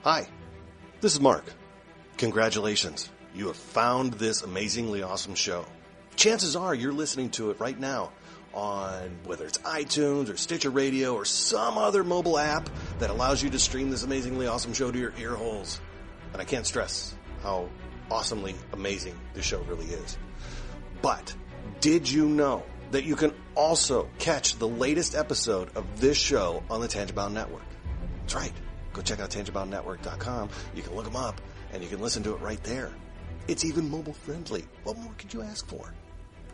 Hi, this is Mark. Congratulations. You have found this amazingly awesome show. Chances are you're listening to it right now on whether it's iTunes or Stitcher Radio or some other mobile app that allows you to stream this amazingly awesome show to your ear holes. And I can't stress how awesomely amazing this show really is. But did you know that you can also catch the latest episode of this show on the Tangibound Network? That's right. Go check out tangiboundnetwork.com. You can look them up and you can listen to it right there. It's even mobile friendly. What more could you ask for?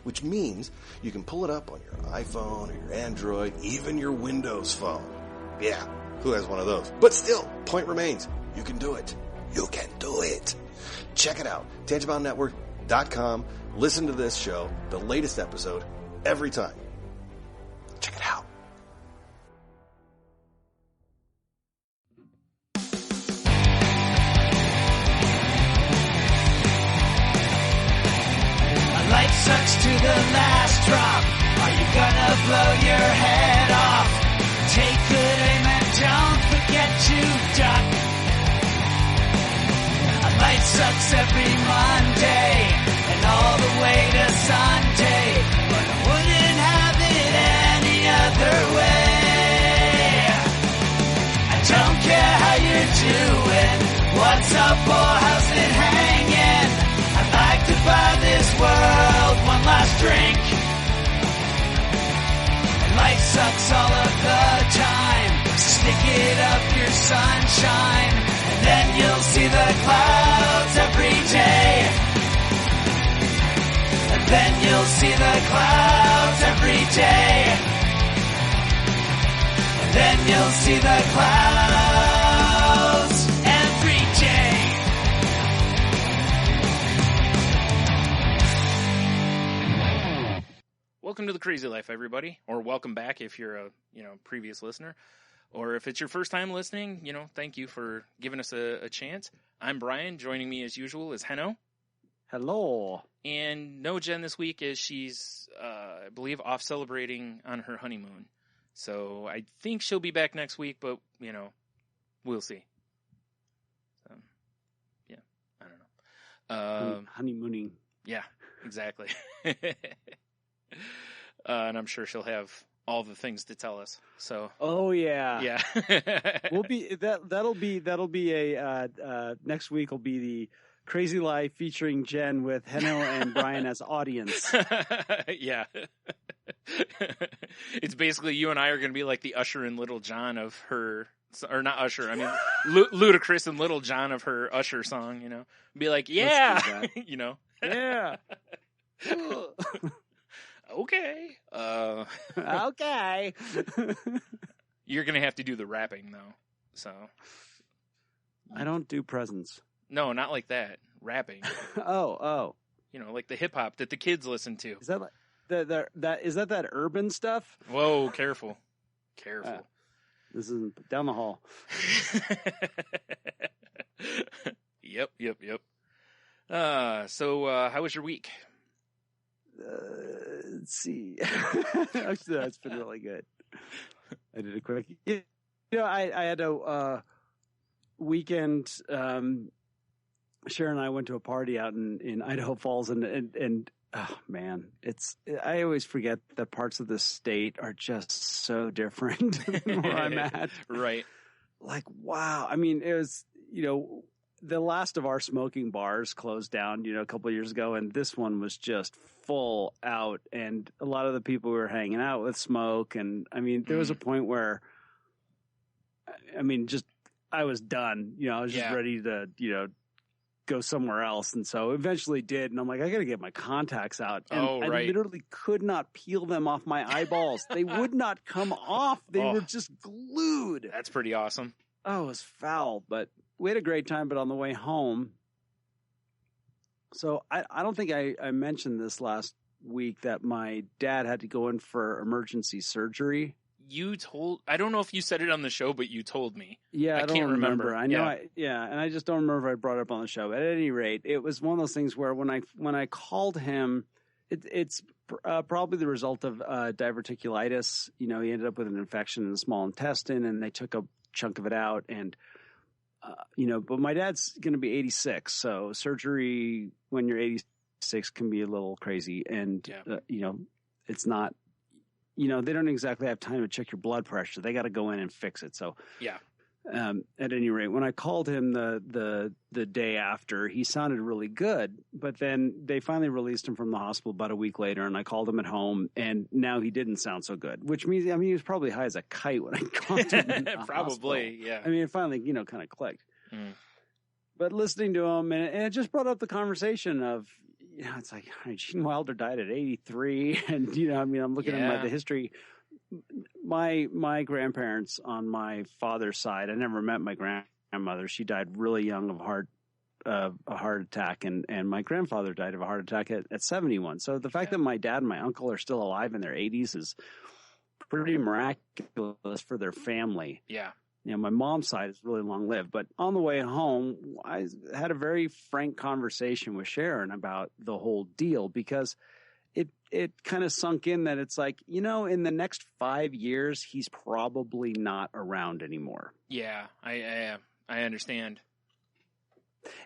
Which means you can pull it up on your iPhone or your Android, even your Windows phone. Yeah, who has one of those? But still, point remains, you can do it. You can do it. Check it out, tangiboundnetwork.com. Listen to this show, the latest episode, every time. Check it out. Life sucks to the last drop. Are you gonna blow your head off? Take good aim and don't forget to duck. Life sucks every Monday and all the way to Sunday, but I wouldn't have it any other way. I don't care how you're doing, what's up or how's it hanging. I'd like to buy this world one last drink. Life sucks all of the time. Stick it up your sunshine, and then you'll see the clouds every day. And then you'll see the clouds every day. And then you'll see the clouds every day. Welcome to The Crazy Life, everybody, or welcome back if you're a previous listener, or if it's your first time listening, thank you for giving us a chance. I'm Brian. Joining me as usual is Henno. Hello. And no Jen this week, as she's, I believe, off celebrating on her honeymoon. So I think she'll be back next week, but we'll see. Yeah, I don't know. Honeymooning. Yeah, exactly. And I'm sure she'll have all the things to tell us. So. Oh yeah. Yeah. We'll be that'll be a next week will be the Crazy Life featuring Jen with Henno and Brian as audience. Yeah. It's basically you and I are going to be like the Usher and Little John of her, or not Usher. I mean, Ludacris and Little John of her Usher song. Be like, yeah, Yeah. Okay. Okay. You're going to have to do the rapping, though. So. I don't do presents. No, not like that. Rapping. Oh. Like the hip-hop that the kids listen to. Is that like that urban stuff? Whoa, careful. Careful. This is down the hall. Yep. So how was your week? Let's see. Actually, that's been really good. I did a quick. I had a weekend. Sharon and I went to a party out in Idaho Falls, and oh man, I always forget that parts of the state are just so different than where I'm at. Right. Like, wow. I mean, it was, the last of our smoking bars closed down, a couple of years ago, and this one was just full out, and a lot of the people we were hanging out with smoke, and I mean, there was a point where, I was done, I was just ready to, go somewhere else, and so eventually did, and I'm like, I gotta get my contacts out, and I literally could not peel them off my eyeballs. They would not come off. They were just glued. That's pretty awesome. Oh, it was foul, but we had a great time. But on the way home, so I don't think I mentioned this last week that my dad had to go in for emergency surgery. I don't know if you said it on the show, but you told me. Yeah, I can't remember. I know. And I just don't remember if I brought it up on the show. But at any rate, it was one of those things where when I called him, it's probably the result of diverticulitis. He ended up with an infection in the small intestine, and they took a chunk of it out, and but my dad's going to be 86. So surgery when you're 86 can be a little crazy. And, it's not, they don't exactly have time to check your blood pressure. They got to go in and fix it. So, Yeah. At any rate, when I called him the day after, he sounded really good, but then they finally released him from the hospital about a week later, and I called him at home, and now he didn't sound so good, which means, he was probably high as a kite when I called him. In the Probably, hospital. yeah. I mean, it finally, kind of clicked. Mm. But listening to him, and it just brought up the conversation of, it's like, Gene Wilder died at 83, and, I'm looking at the history. My grandparents on my father's side, I never met my grandmother. She died really young of a heart attack, and my grandfather died of a heart attack at 71. So the fact that my dad and my uncle are still alive in their 80s is pretty miraculous for their family. Yeah. My mom's side is really long lived, but on the way home, I had a very frank conversation with Sharon about the whole deal, because it kind of sunk in that it's like, in the next 5 years, he's probably not around anymore. Yeah, I understand.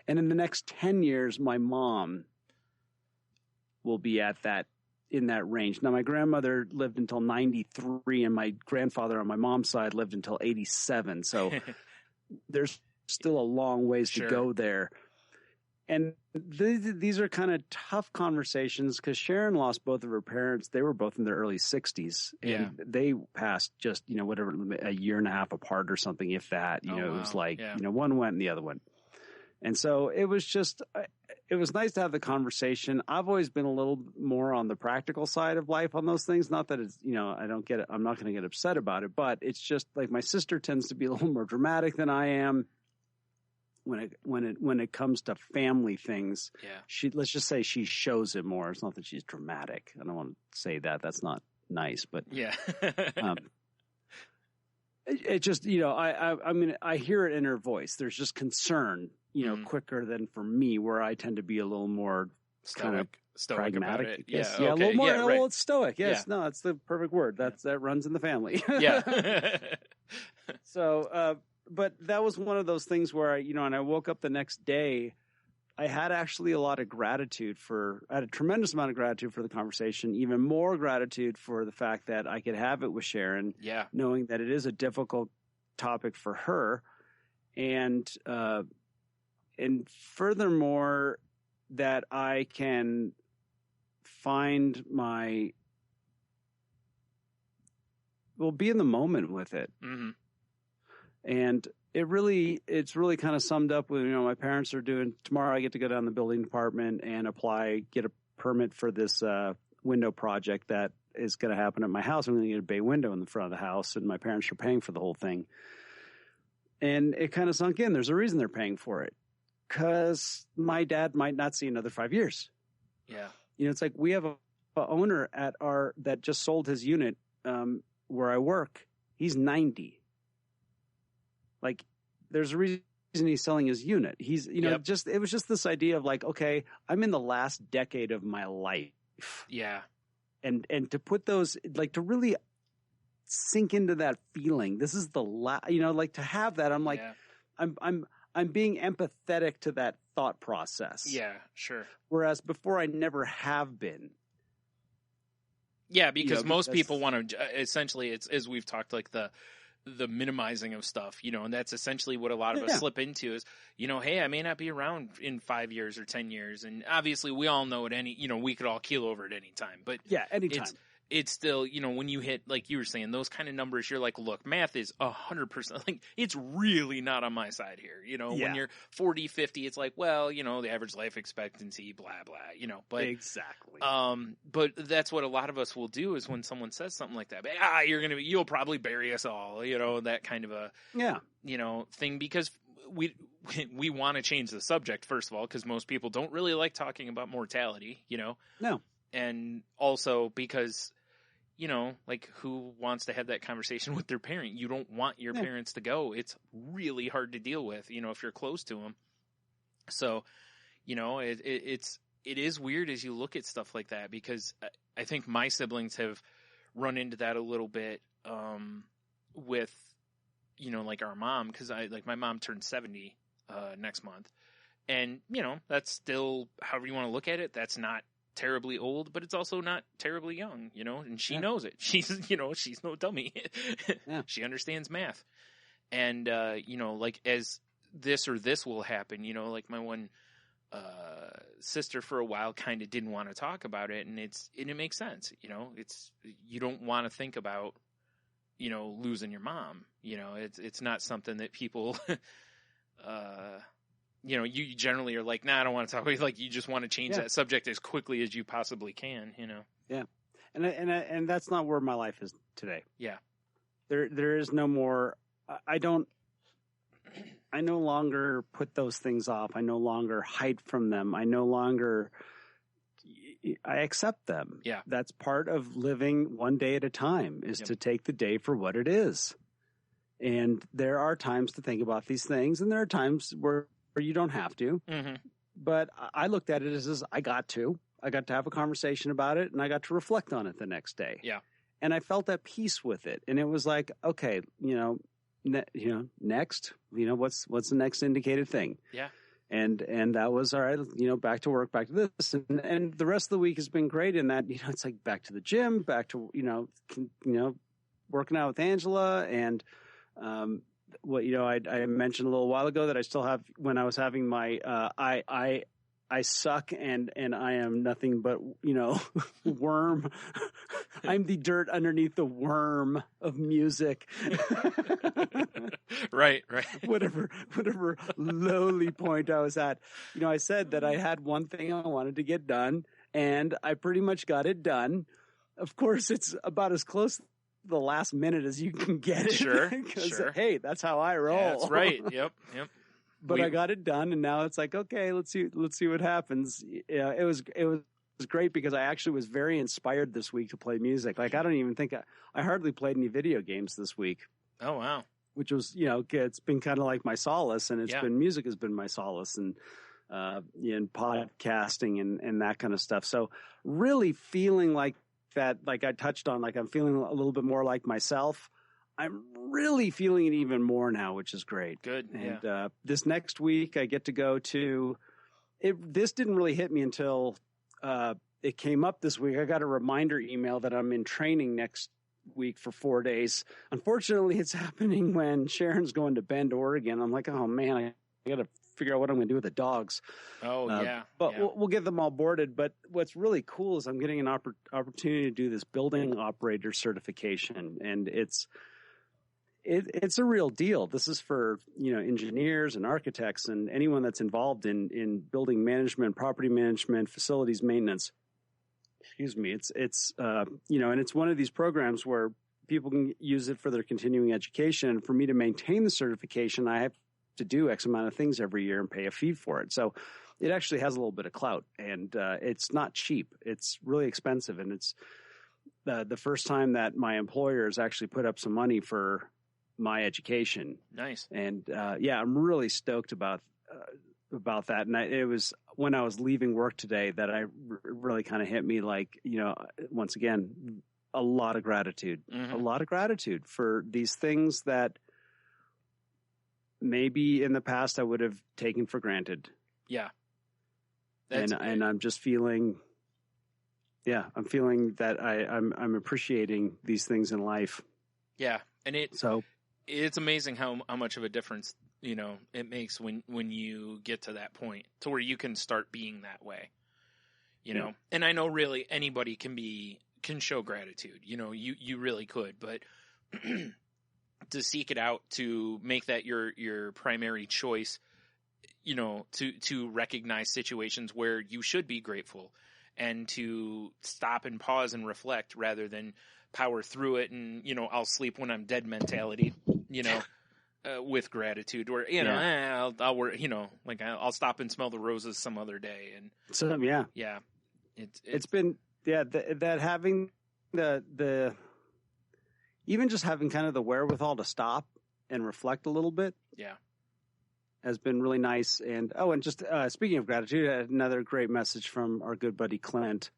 And in the next 10 years, my mom will be in that range. Now, my grandmother lived until 93, and my grandfather on my mom's side lived until 87. So there's still a long ways to go there. And these are kind of tough conversations, because Sharon lost both of her parents. They were both in their early 60s, and they passed just, whatever, a year and a half apart or something, if that. It was like, one went and the other went. And so it was nice to have the conversation. I've always been a little more on the practical side of life on those things. Not that it's, I don't get it. I'm not going to get upset about it, but it's just like my sister tends to be a little more dramatic than I am. When it comes to family things, let's just say she shows it more. It's not that she's dramatic. I don't want to say that. That's not nice, but it just, I mean, I hear it in her voice. There's just concern, quicker than for me, where I tend to be a little more kind of stoic pragmatic. About it. Yes. Yeah, a little more, a little stoic. Yes. Yeah. No, that's the perfect word. That runs in the family. Yeah. So, but that was one of those things where and I woke up the next day, I had actually a lot of gratitude I had a tremendous amount of gratitude for the conversation, even more gratitude for the fact that I could have it with Sharon, knowing that it is a difficult topic for her. And furthermore, that I can find be in the moment with it. Mm-hmm. And it's really kind of summed up with, my parents are doing, tomorrow I get to go down to the building department and get a permit for this window project that is going to happen at my house. I'm going to get a bay window in the front of the house, and my parents are paying for the whole thing. And it kind of sunk in. There's a reason they're paying for it, because my dad might not see another 5 years. Yeah. It's like we have a owner that just sold his unit where I work. He's 90. Like, there's a reason he's selling his unit. He's, it was just this idea of like, okay, I'm in the last decade of my life. Yeah. And to put those, like, to really sink into that feeling, this is the like, to have that, I'm like, I'm being empathetic to that thought process. Yeah, sure. Whereas before I never have been. Yeah, because most people want to, essentially, it's, as we've talked, like the minimizing of stuff, and that's essentially what a lot of us slip into is, hey, I may not be around in 5 years or 10 years. And obviously we all know we could all keel over at any time, but anytime. It's still, when you hit, like you were saying, those kind of numbers, you're like, look, math is 100%, like, it's really not on my side here. When you're 40, 50, it's like, well, the average life expectancy, blah, blah, but exactly. But that's what a lot of us will do is when someone says something like that, you'll probably bury us all, that kind of a, thing, because we want to change the subject, first of all, because most people don't really like talking about mortality, No. And also because, like, who wants to have that conversation with their parent? You don't want your parents to go. It's really hard to deal with, if you're close to them. So, it is weird as you look at stuff like that, because I think my siblings have run into that a little bit with, like our mom, because my mom turned 70 next month, and that's still, however you want to look at it, that's not terribly old, but it's also not terribly young, and she knows it. She's she's no dummy. She understands math, and as this will happen, like my one sister for a while kind of didn't want to talk about it, and it makes sense. You don't want to think about losing your mom. It's not something that people you generally are like, nah, I don't want to talk about it. Like, you just want to change that subject as quickly as you possibly can. Yeah, and that's not where my life is today. Yeah, there is no more. I no longer put those things off. I no longer hide from them. I accept them. Yeah. That's part of living one day at a time, is to take the day for what it is. And there are times to think about these things, and there are times where you don't have to. Mm-hmm. But I looked at it as I got to have a conversation about it, and I got to reflect on it the next day. Yeah. And I felt at peace with it. And it was like, okay, next, what's the next indicated thing? Yeah. And that was all right, back to work, back to this. And the rest of the week has been great in that, it's like back to the gym, back to, working out with Angela. And, I mentioned a little while ago that I still have, when I was having my, I suck and I am nothing but, worm. I'm the dirt underneath the worm of music. Right. Whatever lowly point I was at. I said that I had one thing I wanted to get done, and I pretty much got it done. Of course, it's about as close to the last minute as you can get it. Sure. Hey, that's how I roll. That's right. Yep. But I got it done, and now it's like, okay, let's see what happens. Yeah, it was great because I actually was very inspired this week to play music. Like, I don't even think I hardly played any video games this week. Oh wow! Which was, it's been kind of like my solace, and music has been my solace, and podcasting and that kind of stuff. So really feeling like that, like I touched on, like I'm feeling a little bit more like myself. I'm really feeling it even more now, which is great. Good. And this next week I get to go to it. This didn't really hit me until it came up this week. I got a reminder email that I'm in training next week for 4 days. Unfortunately, it's happening when Sharon's going to Bend, Oregon. I'm like, oh man, I got to figure out what I'm going to do with the dogs. Oh yeah. But we'll get them all boarded. But what's really cool is I'm getting an opportunity to do this building operator certification, and it's a real deal. This is for, engineers and architects and anyone that's involved in building management, property management, facilities maintenance. Excuse me. It's and it's one of these programs where people can use it for their continuing education. And for me to maintain the certification, I have to do X amount of things every year and pay a fee for it. So it actually has a little bit of clout, and it's not cheap. It's really expensive. And it's the first time that my employer has actually put up some money for my education. Nice. And I'm really stoked about that. And it was when I was leaving work today that I really kind of hit me, like, once again, a lot of gratitude, a lot of gratitude for these things that maybe in the past I would have taken for granted. Yeah. And I'm just feeling, I'm feeling that I'm appreciating these things in life. Yeah. And it's amazing how much of a difference, it makes when you get to that point to where you can start being that way, know? And I know really anybody can show gratitude, you really could, but to seek it out, to make that your primary choice, to recognize situations where you should be grateful and to stop and pause and reflect rather than power through it and, I'll sleep when I'm dead mentality, with gratitude, or, I'll work, like I'll stop and smell the roses some other day. And so, yeah, it's been, that having the, even just having kind of the wherewithal to stop and reflect a little bit. Yeah. Has been really nice. And just speaking of gratitude, another great message from our good buddy Clint,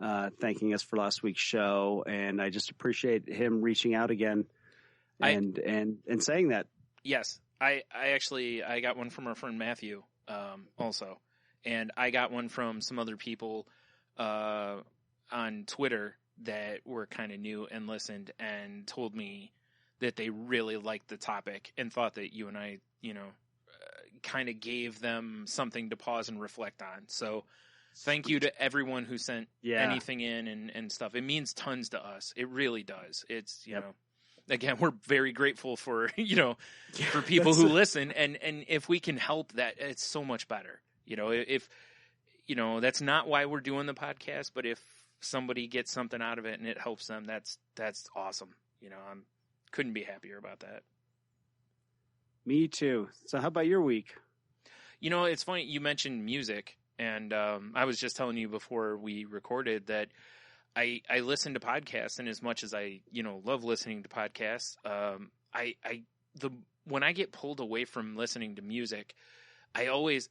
thanking us for last week's show. And I just appreciate him reaching out again. and saying that. Yes. I got one from our friend Matthew, also. And I got one from some other people, on Twitter that were kind of new and listened and told me that they really liked the topic and thought that you and I, kind of gave them something to pause and reflect on. So thank you to everyone who sent anything in and stuff. It means tons to us. It really does. It's, you know, again, we're very grateful for, for people who listen. And if we can help that, it's so much better. If, that's not why we're doing the podcast, but if somebody gets something out of it and it helps them, that's awesome. I'm couldn't be happier about that. Me too. So how about your week? It's funny. You mentioned music, and I was just telling you before we recorded that I listen to podcasts, and as much as I, love listening to podcasts, when I get pulled away from listening to music, I always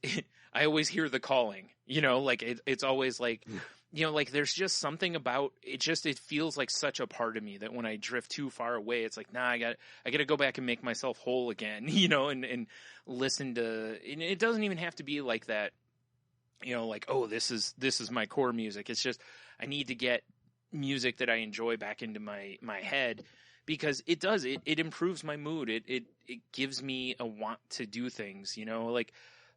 hear the calling, it's always like, there's just something about it. It feels like such a part of me that when I drift too far away, it's like, nah, I got to go back and make myself whole again, and listen to, and it doesn't even have to be like that, oh, this is my core music. It's just, I need to get music that I enjoy back into my head, because it improves my mood. It gives me a want to do things, like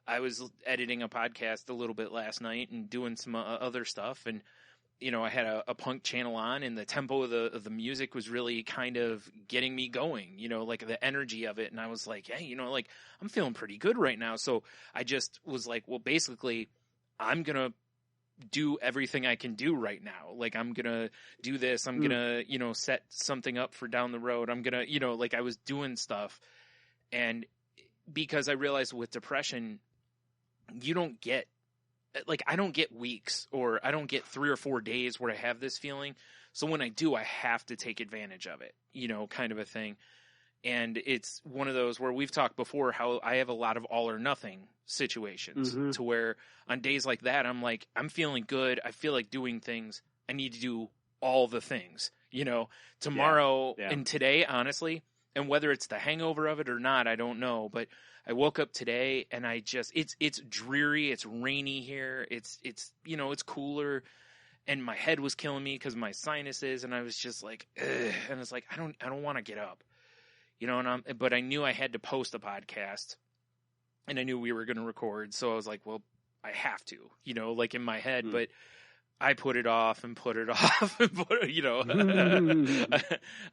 I was editing a podcast a little bit last night and doing some other stuff. And, I had a punk channel on, and the tempo of the music was really kind of getting me going, like the energy of it. And I was like, hey, I'm feeling pretty good right now. So I just was like, well, basically I'm going to do everything I can do right now. Like, I'm going to do this. I'm going to, set something up for down the road. I'm going to, I was doing stuff. And because I realized with depression, you don't get, I don't get weeks, or I don't get 3 or 4 days where I have this feeling. So when I do, I have to take advantage of it, kind of a thing. And it's one of those where we've talked before how I have a lot of all or nothing situations, to where on days like that, I'm feeling good. I feel like doing things. I need to do all the things, tomorrow and today, honestly. And whether it's the hangover of it or not, I don't know. But I woke up today and it's dreary. It's rainy here. It's cooler, and my head was killing me because my sinuses. And I was just like, ugh. And it's like, I don't want to get up, but I knew I had to post a podcast, and I knew we were going to record. So I was like, well, I have to, in my head, but I put it off and put it off and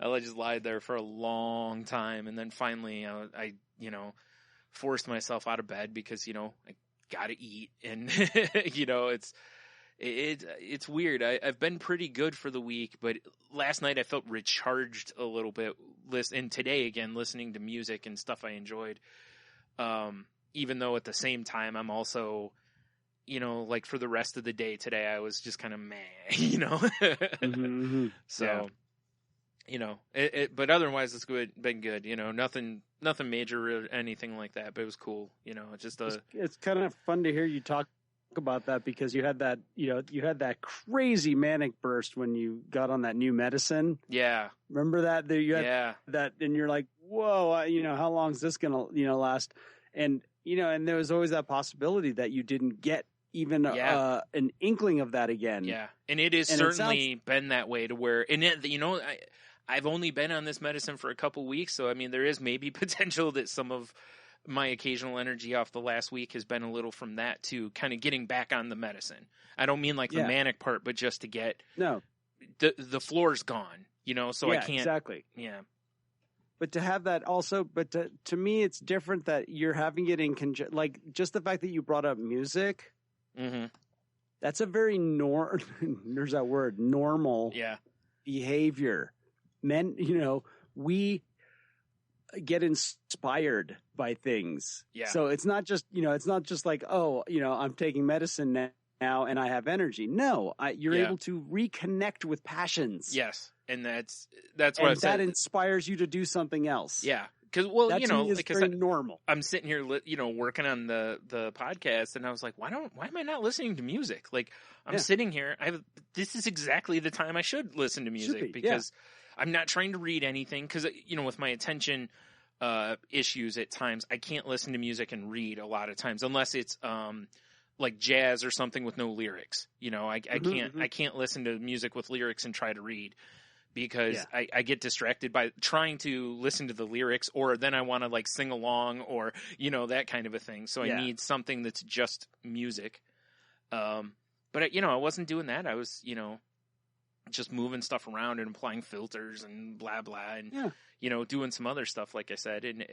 I just lied there for a long time. And then finally, I forced myself out of bed because, I got to eat. And, it's weird. I've been pretty good for the week, but last night I felt recharged a little bit. And today, again, listening to music and stuff I enjoyed. Even though at the same time, I'm also, for the rest of the day today, I was just kind of meh, So, but otherwise it's been good, nothing major or anything like that, but it was cool. It's kind of fun to hear you talk about that, because you had that crazy manic burst when you got on that new medicine. Yeah. Remember that? You had that, and you're like, whoa, how long is this going to, last? And, and there was always that possibility that you didn't get even an inkling of that again. Yeah. And it has certainly been that way to where, and I've only been on this medicine for a couple weeks. So, I mean, there is maybe potential that some of my occasional energy off the last week has been a little from that to kind of getting back on the medicine. I don't mean like the manic part, but just to get the floor's gone, so I can't. Exactly. Yeah. But to have that also, but to me, it's different that you're having it in like just the fact that you brought up music. Mm-hmm. That's a very there's that word, normal behavior. Men, we get inspired by things. Yeah. So it's not just, like, oh, I'm taking medicine now and I have energy. No, you're able to reconnect with passions. Yes. And that's what I've said. That inspires you to do something else. Yeah. Because, very normal. I'm sitting here, working on the podcast, and I was like, why am I not listening to music? Like, I'm sitting here. This is exactly the time I should listen to music, because I'm not trying to read anything because, with my attention issues at times, I can't listen to music and read a lot of times unless it's like jazz or something with no lyrics. I can't listen to music with lyrics and try to read because I get distracted by trying to listen to the lyrics, or then I want to like sing along or, that kind of a thing. So I need something that's just music. But I wasn't doing that. I was, just moving stuff around and applying filters and blah, blah. And, doing some other stuff, like I said. And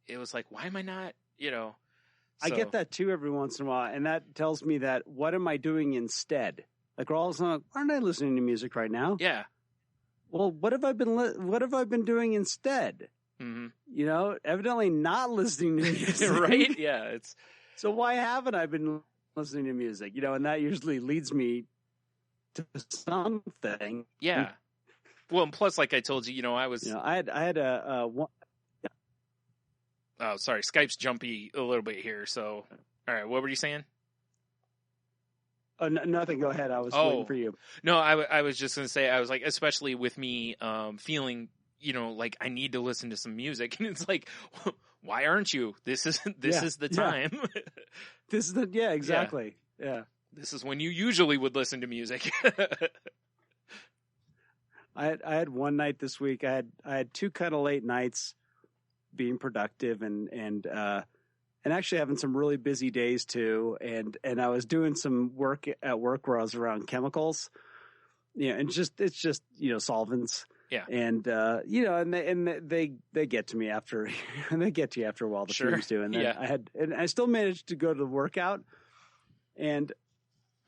it was like, why am I not, So, I get that too every once in a while. And that tells me that what am I doing instead? Like, we're all of a sudden, aren't I listening to music right now? Yeah. Well, what have I been doing instead? Mm-hmm. Evidently not listening to music. Right? Yeah. So why haven't I been listening to music? And that usually leads me to something. Yeah. Well, and plus, like I told you, I was. I had a one. Oh, sorry. Skype's jumpy a little bit here. So, all right. What were you saying? Oh, nothing. Go ahead. I was waiting for you. No, I was just going to say, I was like, especially with me feeling, like I need to listen to some music. And it's like, why aren't you? This is the time. This is exactly. Yeah. This is when you usually would listen to music. I had one night this week. I had two kind of late nights being productive and actually having some really busy days too. And I was doing some work at work where I was around chemicals, and it's just solvents. Yeah. And and they get to me after and they get to you after a while, the fumes do. And then I still managed to go to the workout, and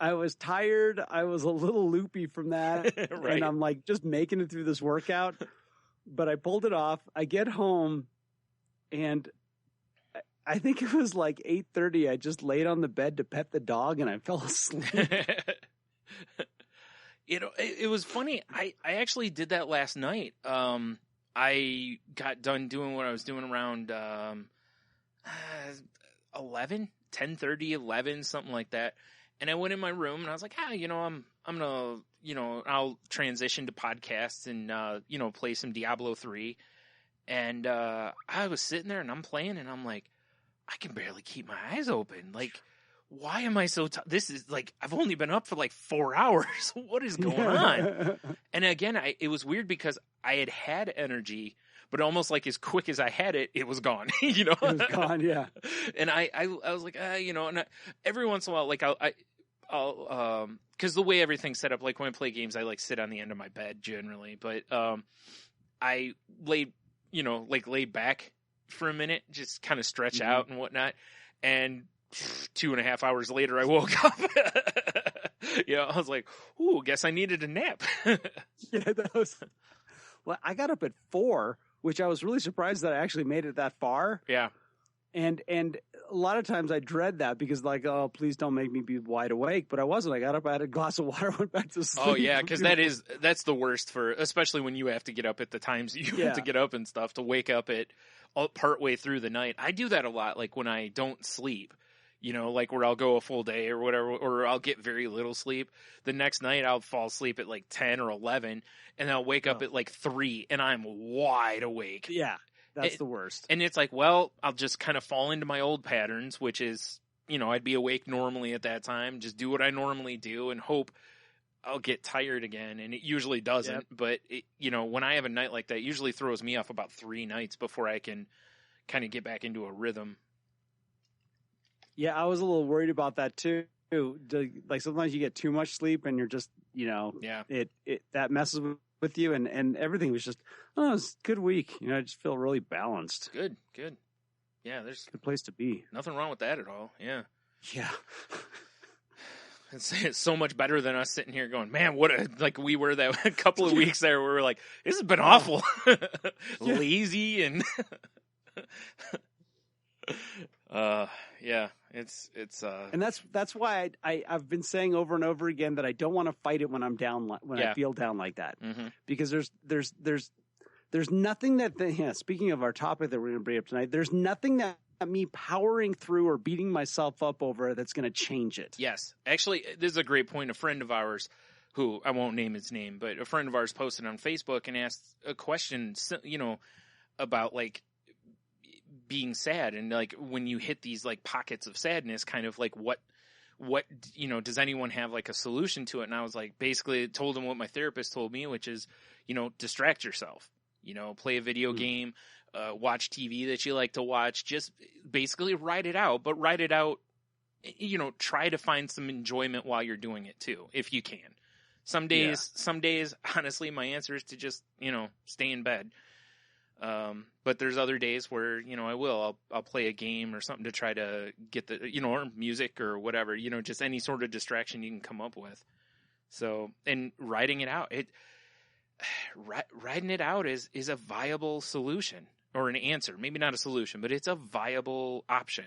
I was tired. I was a little loopy from that. Right. And I'm like just making it through this workout, but I pulled it off. I get home, and I think it was like 8:30. I just laid on the bed to pet the dog, and I fell asleep. It was funny. I actually did that last night. I got done doing what I was doing around 11, 10:30, 11, something like that. And I went in my room and I was like, I'm gonna, I'll transition to podcasts and play some Diablo 3. And I was sitting there and I'm playing and I'm like, I can barely keep my eyes open. Like, why am I so this is like, I've only been up for like 4 hours. What is going on? And again, it was weird because I had energy, but almost like as quick as I had it, it was gone, It was gone, yeah. And I was like, and every once in a while, like I'll because the way everything's set up, like when I play games, I like sit on the end of my bed generally, but I lay back for a minute, just kind of stretch out and whatnot, and 2.5 hours later, I woke up. I was like, "Ooh, guess I needed a nap." Well, I got up at 4, which I was really surprised that I actually made it that far. Yeah. And a lot of times I dread that because like, oh, please don't make me be wide awake. But I wasn't. I got up, I had a glass of water, went back to sleep. Oh yeah, because that's the worst for, especially when you have to get up at the times you have to get up and stuff, to wake up at partway through the night. I do that a lot, like when I don't sleep. Like where I'll go a full day or whatever, or I'll get very little sleep. The next night I'll fall asleep at like 10 or 11 and I'll wake up at like 3 and I'm wide awake. Yeah, that's the worst. And it's like, well, I'll just kind of fall into my old patterns, which is, I'd be awake normally at that time, just do what I normally do and hope I'll get tired again. And it usually doesn't. But, when I have a night like that, it usually throws me off about 3 nights before I can kind of get back into a rhythm. Yeah, I was a little worried about that too. Like sometimes you get too much sleep and you're just, it that messes with you, and everything was just, it's a good week. I just feel really balanced. Good. Yeah, there's good place to be. Nothing wrong with that at all. Yeah. Yeah. It's so much better than us sitting here going, man, like we were that a couple of weeks there where we were like, this has been awful. Lazy and yeah, it's and that's why I've been saying over and over again that I don't want to fight it when I'm down, when I feel down like that, because there's nothing that speaking of our topic that we're going to bring up tonight, there's nothing that me powering through or beating myself up over that's going to change it. Yes, actually, this is a great point. A friend of ours who I won't name his name, but a friend of ours posted on Facebook and asked a question, you know, about like being sad and like when you hit these like pockets of sadness, kind of like what, you know, does anyone have like a solution to it? And I was like, basically told him what my therapist told me, which is, you know, distract yourself, you know, play a video game, watch TV that you like to watch, just basically ride it out, but ride it out, you know, try to find some enjoyment while you're doing it too, if you can. Some days, honestly, my answer is to just, you know, stay in bed. But there's other days where, you know, I'll play a game or something to try to get the, you know, or music or whatever, you know, just any sort of distraction you can come up with. So, and riding it out, riding it out is a viable solution or an answer, maybe not a solution, but it's a viable option,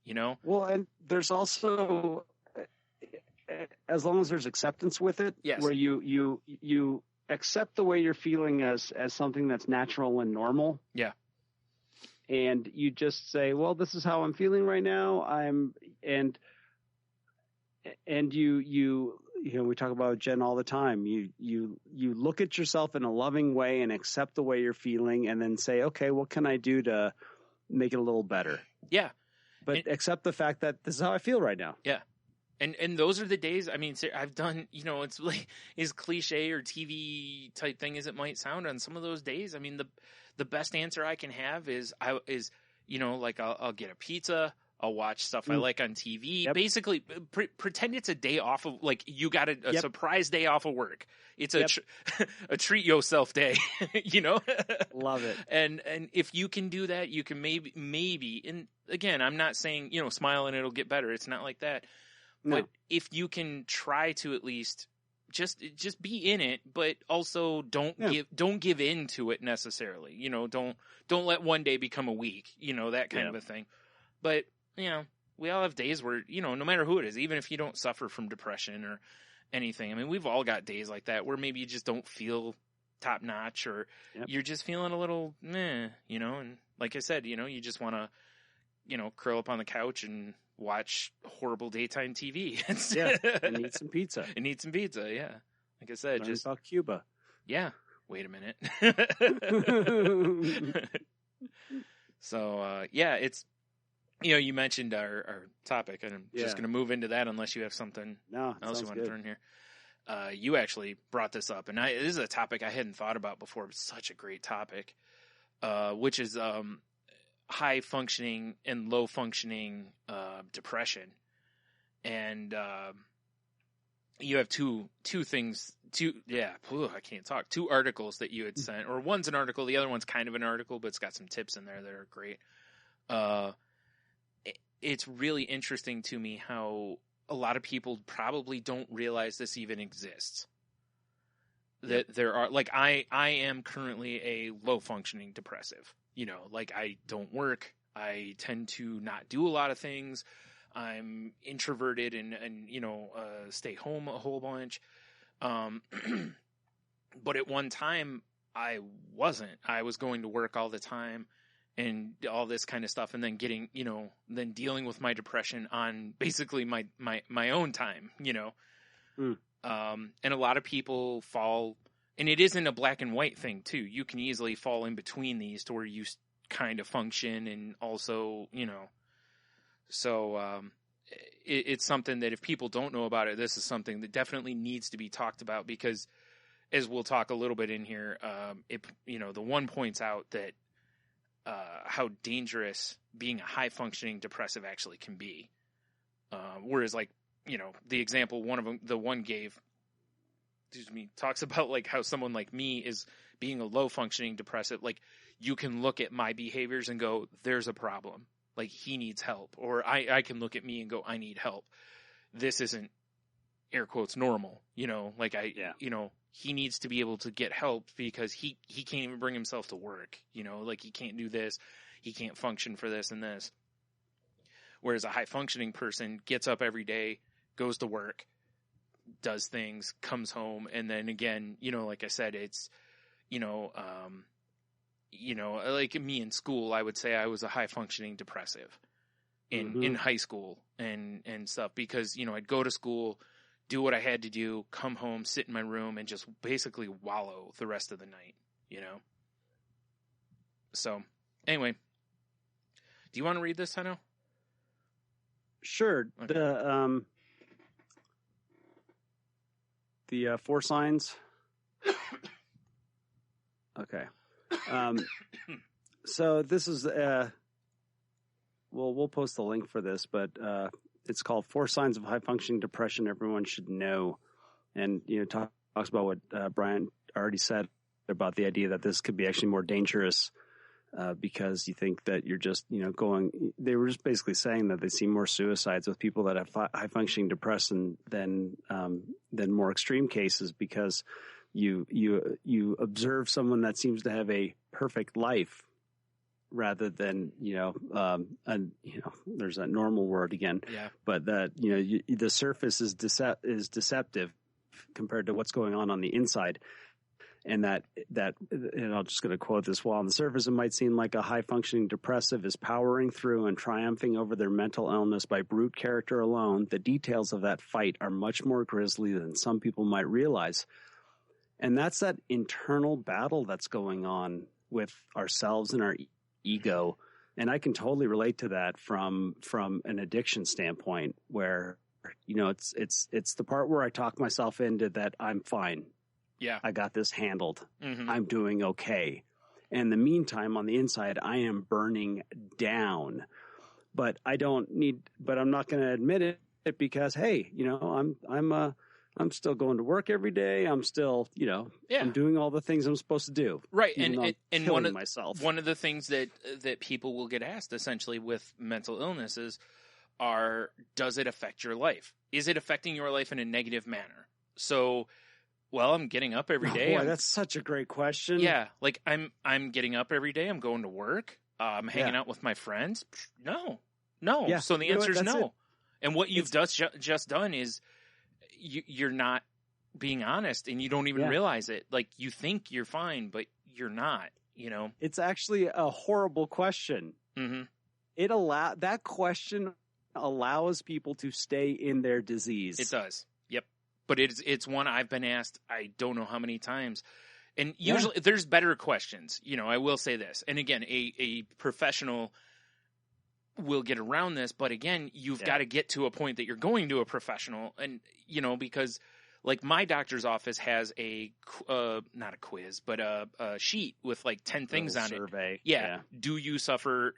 you know? Well, and there's also, as long as there's acceptance with it, Yes. where you accept the way you're feeling as something that's natural and normal. Yeah. And you just say, well, this is how I'm feeling right now. And you know, we talk about Jen all the time. You look at yourself in a loving way and accept the way you're feeling and then say, okay, what can I do to make it a little better? Yeah. But accept the fact that this is how I feel right now. Yeah. And those are the days, I mean, I've done, you know, it's like as cliche or TV type thing as it might sound on some of those days. I mean, the best answer I can have is, you know, like I'll get a pizza, I'll watch stuff I like on TV. Yep. Basically, pretend it's a day off of, like you got a surprise day off of work. It's a treat yourself day, you know? Love it. And if you can do that, you can maybe, and again, I'm not saying, you know, smile and it'll get better. It's not like that. No. But if you can try to at least just be in it, but also don't give in to it necessarily. You know, don't let one day become a week, you know, that kind of a thing. But, you know, we all have days where, you know, no matter who it is, even if you don't suffer from depression or anything. I mean, we've all got days like that where maybe you just don't feel top notch or you're just feeling a little meh, you know, and like I said, you know, you just want to, you know, curl up on the couch and watch horrible daytime TV. And eat some pizza. Yeah. Like I said, Learn just about Cuba. Yeah. Wait a minute. So, it's, you know, you mentioned our topic, and I'm just going to move into that unless you have something else you want to turn here. You actually brought this up, and this is a topic I hadn't thought about before, but such a great topic, which is high functioning and low functioning depression. And you have two things, I can't talk, 2 articles that you had sent, or one's an article, the other one's kind of an article, but it's got some tips in there that are great. It's really interesting to me how a lot of people probably don't realize this even exists. That there are, like, I am currently a low functioning depressive. You know, like I don't work. I tend to not do a lot of things. I'm introverted and you know, stay home a whole bunch. But at one time I wasn't. I was going to work all the time and all this kind of stuff. And then getting, you know, then dealing with my depression on basically my own time, you know? And a lot of people fall, and it isn't a black and white thing too. You can easily fall in between these to where you kind of function and also, you know, so, it's something that if people don't know about it, this is something that definitely needs to be talked about because as we'll talk a little bit in here, you know, the one points out that, how dangerous being a high functioning depressive actually can be. Whereas like, you know, the example the one gave, talks about like how someone like me is being a low functioning depressive. Like you can look at my behaviors and go, there's a problem. Like he needs help. Or I can look at me and go, I need help. This isn't air quotes normal, you know, like you know, he needs to be able to get help because he can't even bring himself to work, you know, like he can't do this. He can't function for this and this. Whereas a high functioning person gets up every day, goes to work, does things, comes home. And then again, you know, like I said, it's, you know, like me in school, I would say I was a high functioning depressive in high school and stuff because, you know, I'd go to school, do what I had to do, come home, sit in my room, and just basically wallow the rest of the night, you know? So, anyway. Do you want to read this, Heno? Sure. Okay. The 4 signs. Okay. So this is we'll post the link for this, but it's called 4 Signs of High Functioning Depression Everyone Should Know. And, talks about what Brian already said about the idea that this could be actually more dangerous because you think that you're just, they were just basically saying that they see more suicides with people that have high functioning depression than more extreme cases, because you observe someone that seems to have a perfect life rather than, there's that normal word again, but that, the surface is deceptive compared to what's going on the inside. And and I'm just going to quote this: while on the surface it might seem like a high-functioning depressive is powering through and triumphing over their mental illness by brute character alone, the details of that fight are much more grisly than some people might realize. And that's that internal battle that's going on with ourselves and our ego. And I can totally relate to that from an addiction standpoint, where, it's the part where I talk myself into that I'm fine. Yeah. I got this handled. Mm-hmm. I'm doing okay. And in the meantime, on the inside, I am burning down. But I'm not going to admit it because, hey, I'm still going to work every day. I'm still, I'm doing all the things I'm supposed to do. Right. And myself. One of the things that people will get asked essentially with mental illnesses are, does it affect your life? Is it affecting your life in a negative manner? So, well, I'm getting up every day. Boy, that's such a great question. Yeah. Like I'm getting up every day. I'm going to work. I'm hanging out with my friends. No. Yeah. So the answer is no. It. And what you've just done is you're not being honest, and you don't even realize it. Like, you think you're fine, but you're not, It's actually a horrible question. Mm-hmm. That question allows people to stay in their disease. It does. Yep. But it's one I've been asked I don't know how many times. And usually there's better questions. I will say this. And again, a professional will get around this, but again, you've got to get to a point that you're going to a professional, and because like my doctor's office has not a quiz, but a sheet with like 10 things on survey. it. Yeah. Do you suffer,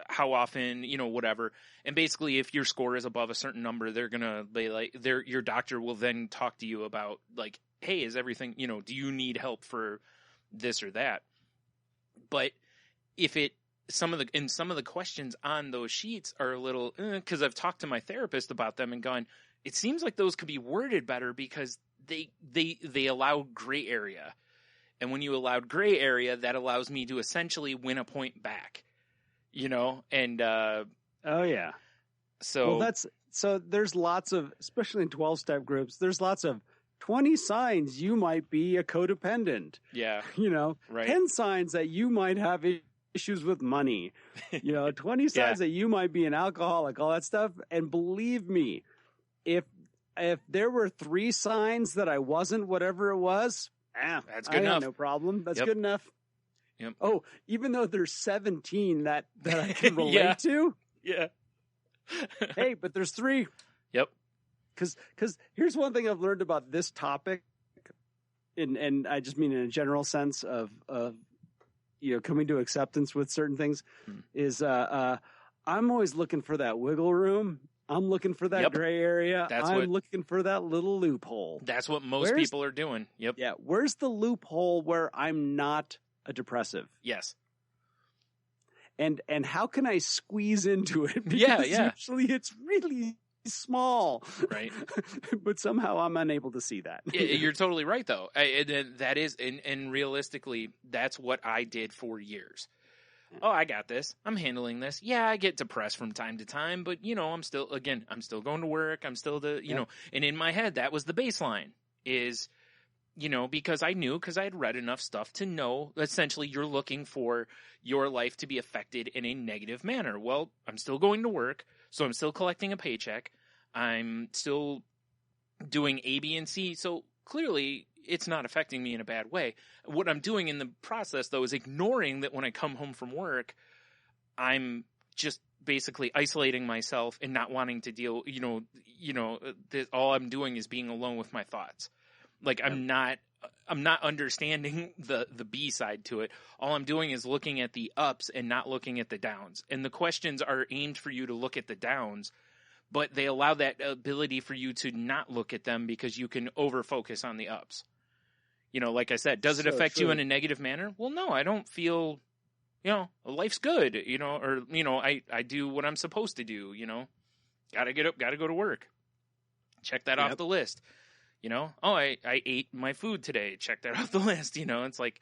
how often, whatever. And basically if your score is above a certain number, your doctor will then talk to you about like, hey, is everything, do you need help for this or that? But if some of the questions on those sheets are a little, because I've talked to my therapist about them and gone, it seems like those could be worded better because they allow gray area. And when you allowed gray area, that allows me to essentially win a point back, and, oh yeah. So there's lots of, especially in 12-step groups, there's lots of 20 signs you might be a codependent. Yeah. Right. 10 signs that you might have issues with money, 20 signs that you might be an alcoholic, all that stuff. And believe me, if there were 3 signs that I wasn't, whatever it was, that's good enough. No problem. That's good enough. Yep. Oh, even though there's 17 that I can relate to. Yeah. Hey, but there's 3. Yep. Because here's one thing I've learned about this topic, and I just mean in a general sense of coming to acceptance with certain things, is I'm always looking for that wiggle room. I'm looking for that gray area. I'm looking for that little loophole. That's what most people are doing. Yep. Yeah. Where's the loophole where I'm not a depressive? Yes. And how can I squeeze into it? Because usually it's really small. Right. But somehow I'm unable to see that. You're totally right, though. That is, and realistically, that's what I did for years. Oh, I got this. I'm handling this. Yeah, I get depressed from time to time, but I'm still going to work. I'm still and in my head, that was the baseline is, because I had read enough stuff to know essentially you're looking for your life to be affected in a negative manner. Well, I'm still going to work, so I'm still collecting a paycheck. I'm still, doing A, B, and C. So clearly it's not affecting me in a bad way. What I'm doing in the process, though, is ignoring that when I come home from work, I'm just basically isolating myself and not wanting to deal, that all I'm doing is being alone with my thoughts. Like I'm not understanding the B side to it. All I'm doing is looking at the ups and not looking at the downs. And the questions are aimed for you to look at the downs, but they allow that ability for you to not look at them because you can over-focus on the ups. Like I said, does it affect you in a negative manner? Well, no, I don't feel, life's good, or, I do what I'm supposed to do, gotta get up, gotta go to work. Check that off the list. I ate my food today. Check that off the list. It's like,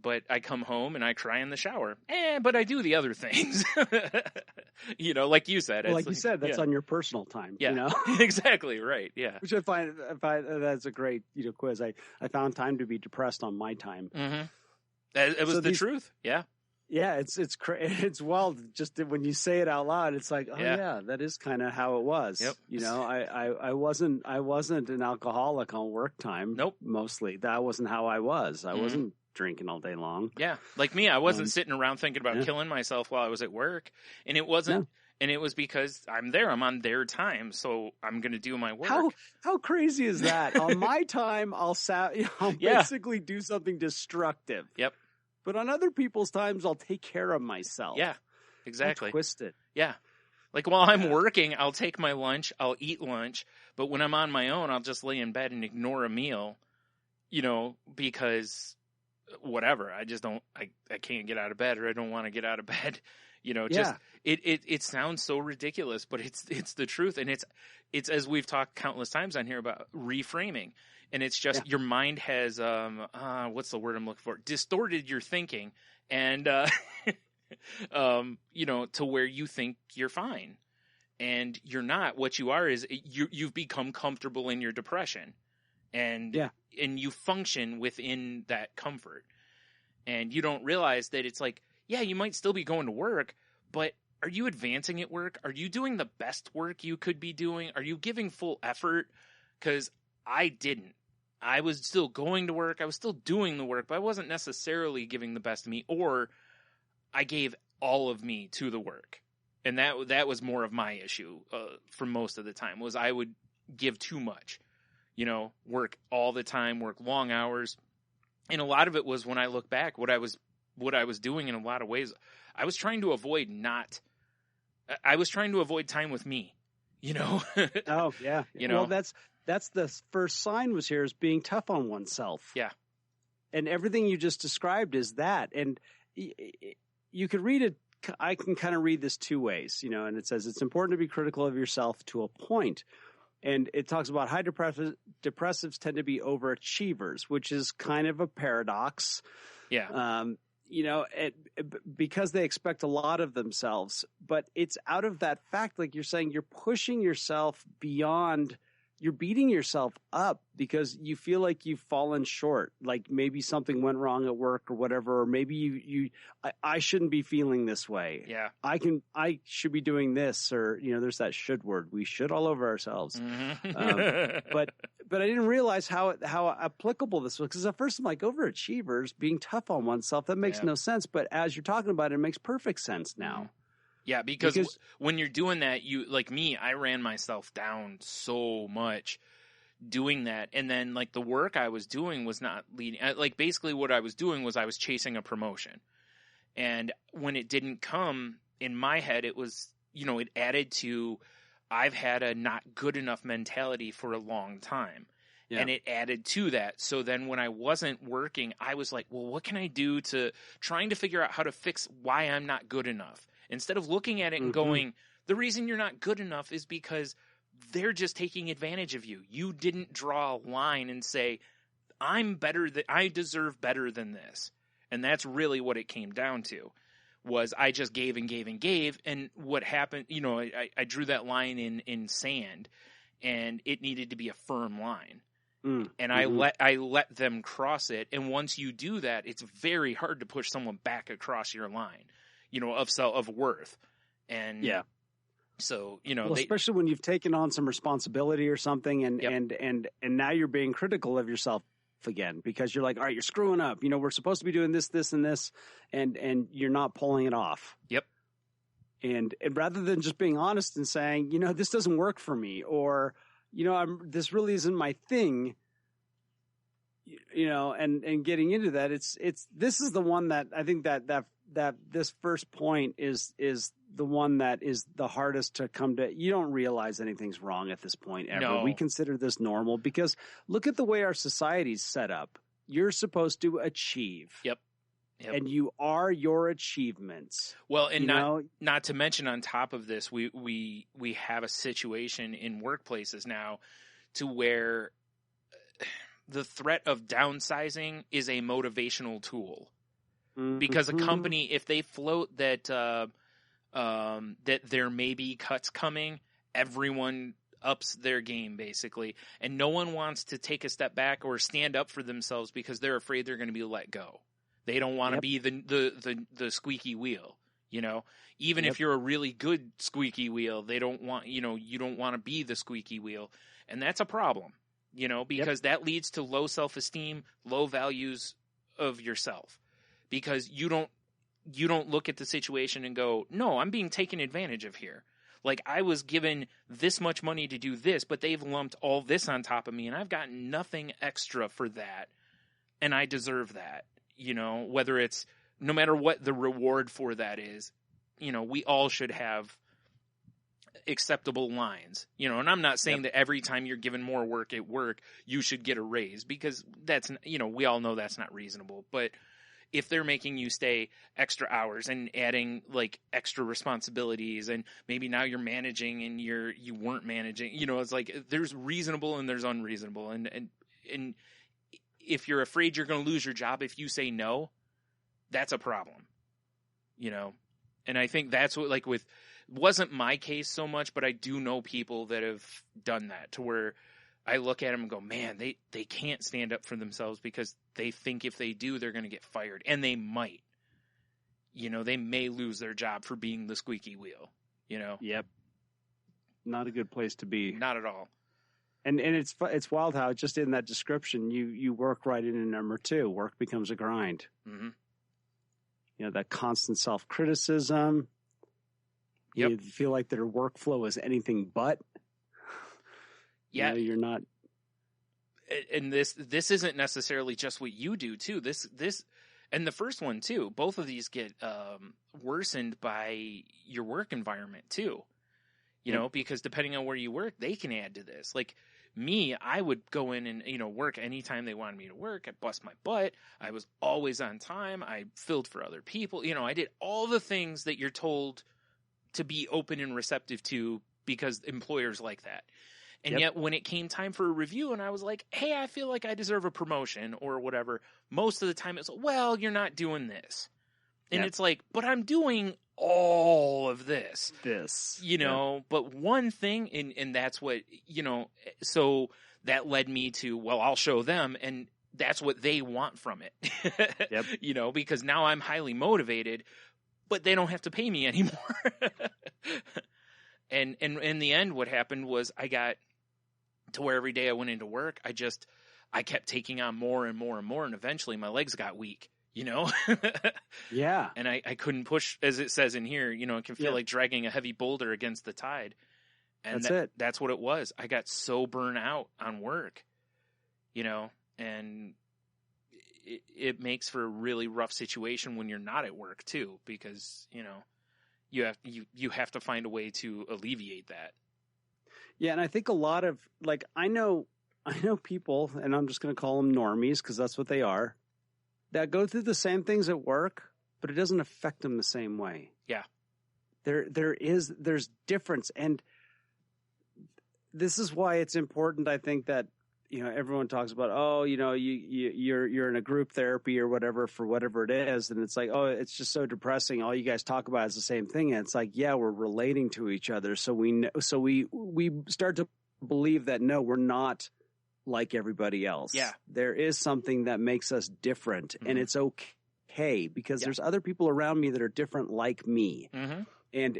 but I come home and I cry in the shower. But I do the other things. Like you said. Well, like you said, that's on your personal time. Yeah, exactly right. Yeah. Which I find that's a great quiz. I found time to be depressed on my time. Mm-hmm. It was the truth. Yeah. Yeah, it's wild. Just when you say it out loud, it's like, that is kind of how it was. Yep. I wasn't an alcoholic on work time. Nope. Mostly that wasn't how I was. I wasn't drinking all day long. Yeah, like me, I wasn't sitting around thinking about killing myself while I was at work, and it wasn't. And it was because I'm there. I'm on their time, so I'm going to do my work. How crazy is that? On my time, I'll basically do something destructive. Yep. But on other people's times, I'll take care of myself. Yeah, exactly. I'll twist it. Yeah. Like while I'm working, I'll take my lunch, I'll eat lunch. But when I'm on my own, I'll just lay in bed and ignore a meal, because whatever. I just don't, I can't get out of bed, or I don't want to get out of bed. Just it sounds so ridiculous, but it's the truth. And it's as we've talked countless times on here about reframing. And it's just your mind has, what's the word I'm looking for? Distorted your thinking, and, to where you think you're fine, and you're not. What you are is you've become comfortable in your depression, and you function within that comfort, and you don't realize that it's like, you might still be going to work, but are you advancing at work? Are you doing the best work you could be doing? Are you giving full effort? Because I didn't. I was still going to work. I was still doing the work, but I wasn't necessarily giving the best of me, or I gave all of me to the work. And that was more of my issue for most of the time, was I would give too much, work all the time, work long hours. And a lot of it was, when I look back, what I was doing in a lot of ways, I was trying to avoid time with me, Oh, yeah. Well, that's the first sign was here, is being tough on oneself. Yeah. And everything you just described is that. And you could read it. I can kind of read this two ways, and it says it's important to be critical of yourself to a point. And it talks about high depressives tend to be overachievers, which is kind of a paradox. Yeah. Because they expect a lot of themselves, but it's out of that fact, like you're saying, you're pushing yourself beyond, you're beating yourself up because you feel like you've fallen short. Like maybe something went wrong at work or whatever, or maybe I shouldn't be feeling this way. Yeah. I should be doing this, or, there's that should word. We should all over ourselves. Mm-hmm. But I didn't realize how applicable this was, because at first I'm like, overachievers, being tough on oneself, that makes no sense. But as you're talking about it, it makes perfect sense now. Yeah, because when you're doing that, you, like me, I ran myself down so much doing that. And then, like, the work I was doing was not leading. Like, basically what I was doing was I was chasing a promotion. And when it didn't come, in my head, it was, it added to, I've had a not good enough mentality for a long time. Yeah. And it added to that. So then when I wasn't working, I was like, well, what can I do to trying to figure out how to fix why I'm not good enough? Instead of looking at it and going, the reason you're not good enough is because they're just taking advantage of you. You didn't draw a line and say, I'm better, I deserve better than this. And that's really what it came down to, was I just gave and gave and gave. And what happened, I drew that line in sand, and it needed to be a firm line. And I let them cross it. And once you do that, it's very hard to push someone back across your line, of worth. And So, you know, well, especially when you've taken on some responsibility or something, and Yep. and now you're being critical of yourself again because you're like, all right, you're screwing up. You know, we're supposed to be doing this, this, and this, and you're not pulling it off. Yep. And rather than just being honest and saying, you know, this doesn't work for me, or you know, this really isn't my thing. You know, and getting into that, it's this is the one that I think that this first point is the one that is the hardest to come to. You don't realize anything's wrong at this point ever. No. We consider this normal because look at the way our society's set up. You're supposed to achieve. Yep. Yep. And you are your achievements. Well, and you not to mention on top of this, we have a situation in workplaces now to where the threat of downsizing is a motivational tool. Because a company, if they float that that there may be cuts coming, everyone ups their game basically, and no one wants to take a step back or stand up for themselves because they're afraid they're going to be let go. They don't want to be the squeaky wheel. You know, even if you're a really good squeaky wheel, they don't want, you know, you don't want to be the squeaky wheel, and that's a problem. You know, because that leads to low self-esteem, low values of yourself. Because you don't look at the situation and go, no, I'm being taken advantage of here. Like, I was given this much money to do this, but they've lumped all this on top of me, and I've gotten nothing extra for that, and I deserve that. You know, whether it's, no matter what the reward for that is, you know, we all should have acceptable lines, you know, and I'm not saying that every time you're given more work at work, you should get a raise, because that's, you know, we all know that's not reasonable. But if they're making you stay extra hours and adding like extra responsibilities, and maybe now you're managing and you weren't managing, you know, it's like there's reasonable and there's unreasonable. And if you're afraid you're going to lose your job if you say no, that's a problem, you know. And I think that's what, like, wasn't my case so much, but I do know people that have done that, to where I look at them and go, man, they can't stand up for themselves because they think if they do, they're going to get fired. And they might. You know, they may lose their job for being the squeaky wheel, you know? Yep. Not a good place to be. Not at all. And it's wild how just in that description, you work right into number 2. Work becomes a grind. Mm-hmm. You know, that constant self-criticism. Yep. You feel like their workflow is anything but. Yeah. You know, you're not. And this isn't necessarily just what you do too. This and the first one too. Both of these get worsened by your work environment too. You know, because depending on where you work, they can add to this. Like me, I would go in and, you know, work anytime they wanted me to work. I bust my butt. I was always on time. I filled for other people. You know, I did all the things that you're told to be open and receptive to, because employers like that. And yet when it came time for a review and I was like, hey, I feel like I deserve a promotion or whatever, most of the time it's, well, you're not doing this. And it's like, but I'm doing all of this. You know, but one thing, and that's what, you know, so that led me to, well, I'll show them, and that's what they want from it. You know, because now I'm highly motivated, but they don't have to pay me anymore. And in the end, what happened was I got to where every day I went into work, I kept taking on more and more and more, and eventually my legs got weak. You know? And I couldn't push, as it says in here, you know, it can feel like dragging a heavy boulder against the tide. And that's what it was. I got so burnt out on work, you know, and it makes for a really rough situation when you're not at work too, because, you know, you have to find a way to alleviate that. Yeah. And I think a lot of, like, I know people, and I'm just going to call them normies, because that's what they are, that go through the same things at work, but it doesn't affect them the same way. Yeah. There's difference. And this is why it's important, I think, that, you know, everyone talks about, oh, you know, you're in a group therapy or whatever for whatever it is. And it's like, oh, it's just so depressing. All you guys talk about is the same thing. And it's like, yeah, we're relating to each other. So we start to believe that, no, we're not like everybody else. Yeah. There is something that makes us different, and it's okay, because there's other people around me that are different like me. And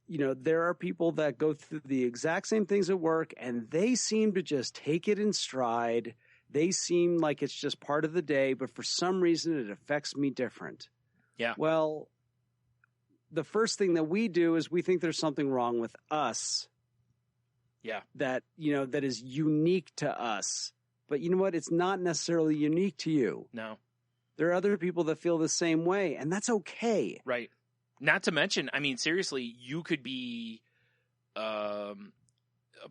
there are people that go through the exact same things at work and they seem to just take it in stride. They seem like it's just part of the day, but for some reason it affects me different. Yeah. Well, the first thing that we do is we think there's something wrong with us. Yeah. That, that is unique to us. But you know what? It's not necessarily unique to you. No. There are other people that feel the same way, and that's okay. Right. Not to mention, I mean, seriously, you could be a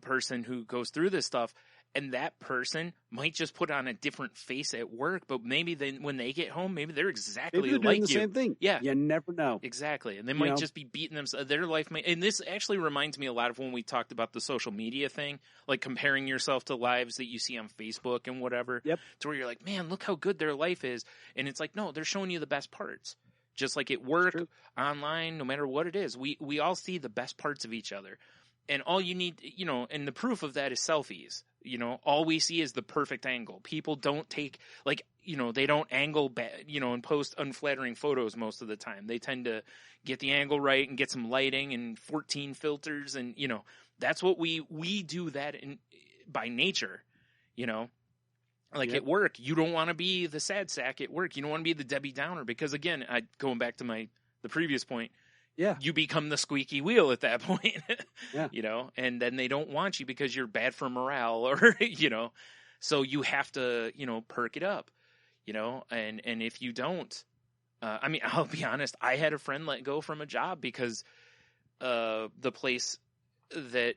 person who goes through this stuff, and that person might just put on a different face at work, but maybe then when they get home, maybe they're exactly Maybe they're like doing the you. same thing. Yeah. You never know. Exactly. And they might just be beating themselves. Their life might, and this actually reminds me a lot of when we talked about the social media thing, like comparing yourself to lives that you see on Facebook and whatever. Yep. To where you're like, man, look how good their life is. And it's like, no, they're showing you the best parts. Just like at work, online, no matter what it is, we all see the best parts of each other. And all you need, and the proof of that is selfies. All we see is the perfect angle. People don't take, they don't angle, and post unflattering photos most of the time. They tend to get the angle right and get some lighting and 14 filters. And, that's what we do that by nature, Like at work, you don't want to be the sad sack at work. You don't want to be the Debbie Downer because, again, going back to the previous point, you become the squeaky wheel at that point, and then they don't want you because you're bad for morale or, so you have to, perk it up, and if you don't, I'll be honest, I had a friend let go from a job because the place that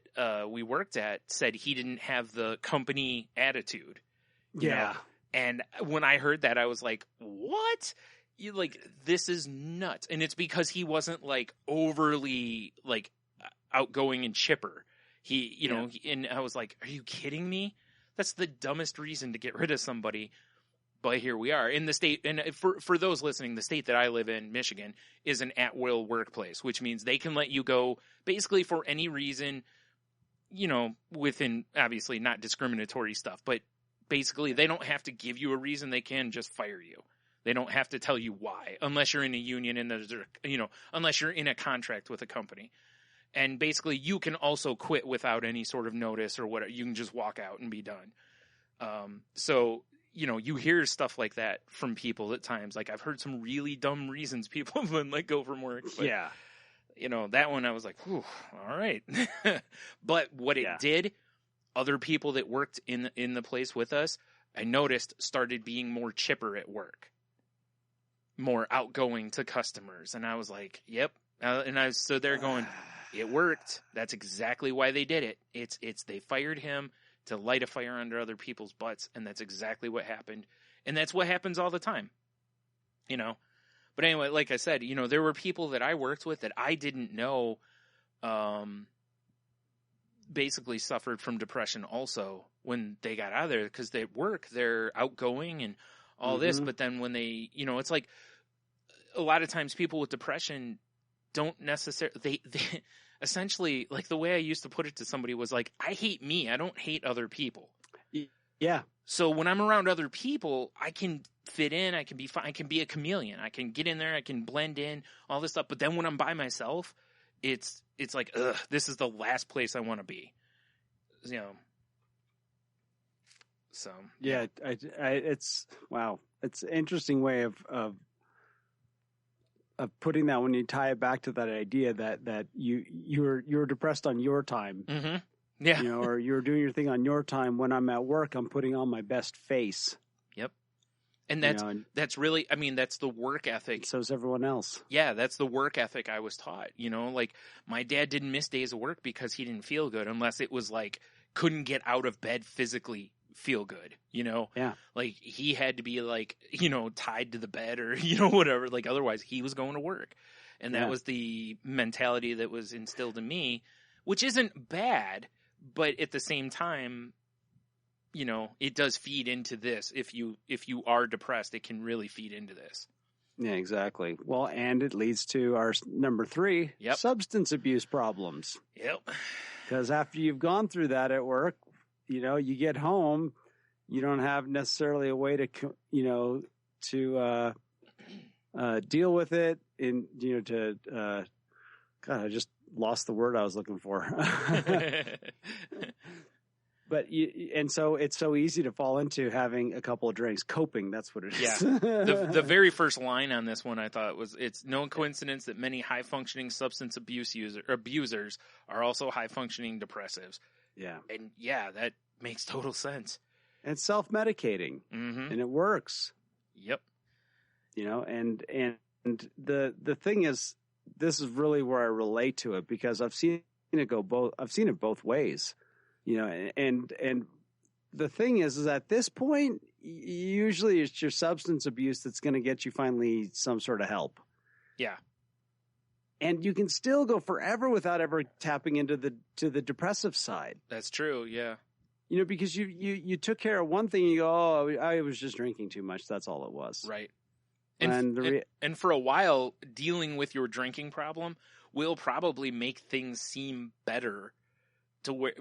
we worked at said he didn't have the company attitude. You know? And when I heard that, I was like, what? This is nuts. And it's because he wasn't overly outgoing and chipper. And I was like, are you kidding me? That's the dumbest reason to get rid of somebody. But here we are in the state. And for those listening, the state that I live in, Michigan, is an at-will workplace, which means they can let you go basically for any reason, within obviously not discriminatory stuff, but basically they don't have to give you a reason. They can just fire you. They don't have to tell you why, unless you're in a union and unless you're in a contract with a company. And basically you can also quit without any sort of notice or whatever. You can just walk out and be done. So, you hear stuff like that from people at times. Like I've heard some really dumb reasons people have been let go from work. But, that one I was like, whew, all right. But what it did, other people that worked in the place with us, I noticed started being more chipper at work. More outgoing to customers. And I was like, yep. And I stood there going, it worked. That's exactly why they did it. It's they fired him to light a fire under other people's butts. And that's exactly what happened. And that's what happens all the time, But anyway, like I said, there were people that I worked with that I didn't know, basically suffered from depression also when they got out of there because they work, they're outgoing and all this. But then when they, it's like a lot of times people with depression don't necessarily, they essentially, like the way I used to put it to somebody was like, I hate me. I don't hate other people. Yeah. So when I'm around other people, I can fit in. I can be fine. I can be a chameleon. I can get in there. I can blend in, all this stuff. But then when I'm by myself, it's like, ugh, this is the last place I want to be. So yeah, it's wow. It's an interesting way of putting that when you tie it back to that idea that you're depressed on your time. Mm-hmm. Yeah. Or you're doing your thing on your time. When I'm at work, I'm putting on my best face. Yep. And that's really, that's the work ethic. So is everyone else. Yeah, that's the work ethic I was taught. Like my dad didn't miss days of work because he didn't feel good unless it was like couldn't get out of bed physically feel good, Yeah. Like he had to be like, tied to the bed or, whatever. Like otherwise he was going to work. And that was the mentality that was instilled in me, which isn't bad. But at the same time, it does feed into this. If you are depressed, it can really feed into this. Yeah, exactly. Well, and it leads to our number 3, substance abuse problems. Yep. Because after you've gone through that at work, you get home, you don't have necessarily a way to, deal with it. And, lost the word I was looking for. But so it's so easy to fall into having a couple of drinks, coping. That's what it is. Yeah. The very first line on this one I thought was, it's no coincidence that many high functioning substance abusers are also high functioning depressives. Yeah. And yeah, that makes total sense. And self-medicating, Mm-hmm. and it works. Yep. And the thing is, this is really where I relate to it, because I've seen it both ways. And the thing is at this point, usually it's your substance abuse that's going to get you finally some sort of help. Yeah. And you can still go forever without ever tapping into the depressive side. That's true. Yeah. Because you took care of one thing, and you go, oh, I was just drinking too much. That's all it was. Right. And for a while, dealing with your drinking problem will probably make things seem better, to where,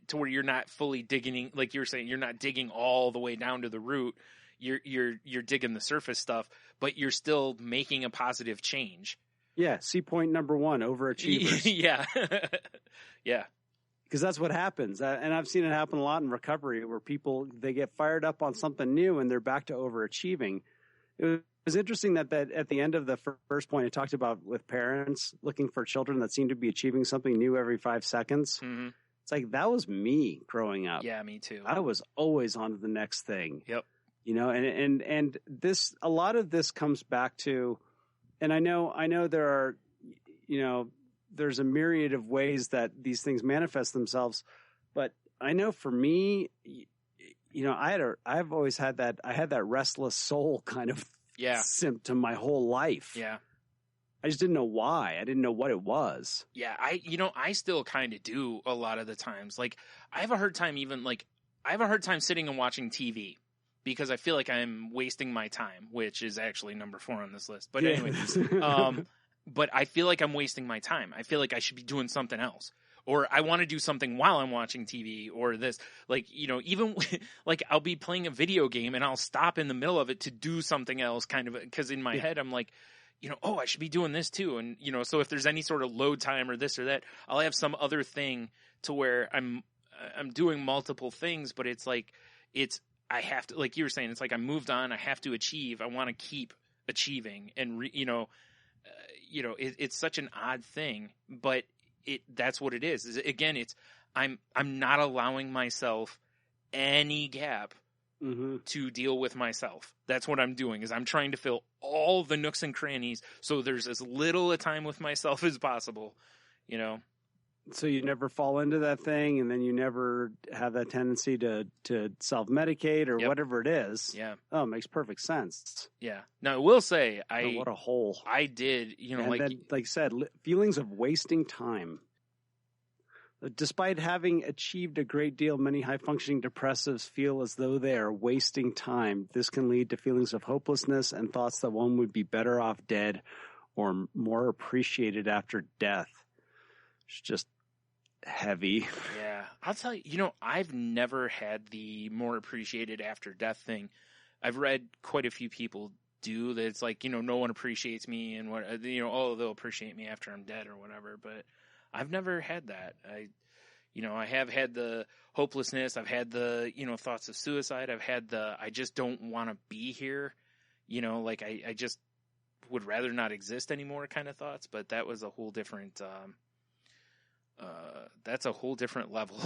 to where you're not fully digging, like you're saying, you're not digging all the way down to the root. You're digging the surface stuff, but you're still making a positive change. Yeah. See point number 1, overachievers. Yeah. Yeah. Because that's what happens. And I've seen it happen a lot in recovery, where people, they get fired up on something new and they're back to overachieving. It was interesting that at the end of the first point, it talked about with parents looking for children that seem to be achieving something new every 5 seconds. Mm-hmm. It's like, that was me growing up. Yeah, me too. I was always on to the next thing. Yep. And this, a lot of this comes back to, and I know there are, there's a myriad of ways that these things manifest themselves, but I know for me, I've always had that, I had that restless soul kind of symptom my whole life. Yeah. I just didn't know why. I didn't know what it was. Yeah. I still kind of do a lot of the times. Like, I have a hard time sitting and watching TV, because I feel like I'm wasting my time, which is actually number 4 on this list. But anyway, but I feel like I'm wasting my time. I feel like I should be doing something else, or I want to do something while I'm watching TV, or this, even like I'll be playing a video game and I'll stop in the middle of it to do something else, kind of, because in my head I'm like, oh, I should be doing this too. And, so if there's any sort of load time or this or that, I'll have some other thing to where I'm doing multiple things, but it's like, I have to, like you were saying, it's like I moved on. I have to achieve. I want to keep achieving, and it's such an odd thing, but that's what it is. Again, I'm not allowing myself any gap to deal with myself. That's what I'm doing, is I'm trying to fill all the nooks and crannies so there's as little a time with myself as possible. So you never fall into that thing, and then you never have that tendency to self-medicate or whatever it is. Yeah. Oh, it makes perfect sense. Yeah. Now, I will say, what a hole. I did, and then, like I said, feelings of wasting time. Despite having achieved a great deal, many high-functioning depressives feel as though they are wasting time. This can lead to feelings of hopelessness and thoughts that one would be better off dead or more appreciated after death. It's just heavy. Yeah. I'll tell you, I've never had the more appreciated after death thing. I've read quite a few people do that. It's like, no one appreciates me, and what, they'll appreciate me after I'm dead or whatever. But I've never had that. I have had the hopelessness. I've had the, thoughts of suicide. I've had the, I just don't want to be here. I just would rather not exist anymore kind of thoughts. But that was a whole different, that's a whole different level.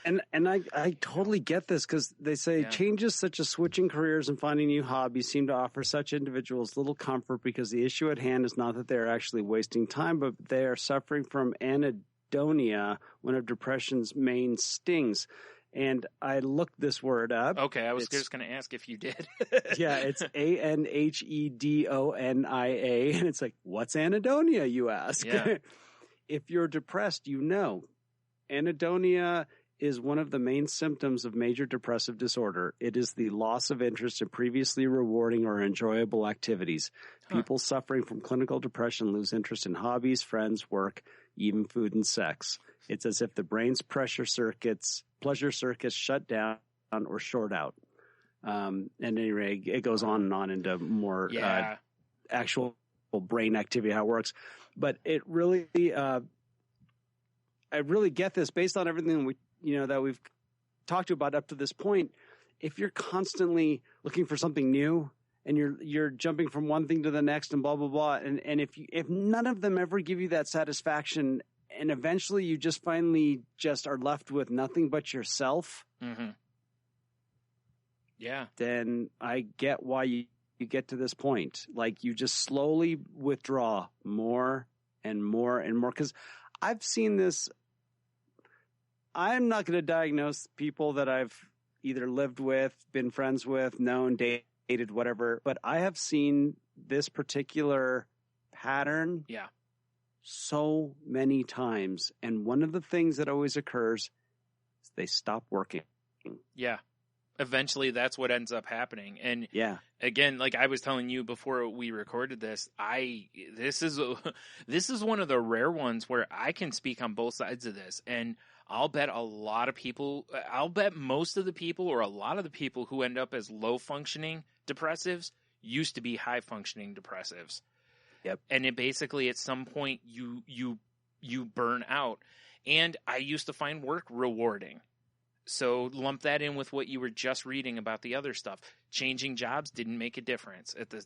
and I totally get this, because they say changes such as switching careers and finding new hobbies seem to offer such individuals little comfort, because the issue at hand is not that they're actually wasting time, but they are suffering from anhedonia, one of depression's main stings. And I looked this word up. Okay, I was just going to ask if you did. Yeah, it's anhedonia, and it's like, what's anhedonia, you ask? Yeah. If you're depressed, anhedonia is one of the main symptoms of major depressive disorder. It is the loss of interest in previously rewarding or enjoyable activities. People suffering from clinical depression lose interest in hobbies, friends, work, even food and sex. It's as if the brain's pleasure circuits shut down or short out. And anyway, it goes on and on into more actual brain activity, how it works. But it really, I really get this based on everything that we've talked about up to this point. If you're constantly looking for something new and you're jumping from one thing to the next and blah, blah, blah. And if none of them ever give you that satisfaction, and eventually you just finally just are left with nothing but yourself, Mm-hmm. Yeah. then I get why you get to this point. Like, you just slowly withdraw more and more and more. Because I've seen this. I'm not going to diagnose people that I've either lived with, been friends with, known, dated, whatever. But I have seen this particular pattern Yeah. so many times. And one of the things that always occurs is they stop working. Yeah. Eventually that's what ends up happening. And Yeah. again, like I was telling you before we recorded this, this is one of the rare ones where I can speak on both sides of this. And I'll bet most of the people, or a lot of the people who end up as low functioning depressives, used to be high functioning depressives. Yep. And it basically at some point you burn out. And I used to find work rewarding. So lump that in with what you were just reading about the other stuff. Changing jobs didn't make a difference. At the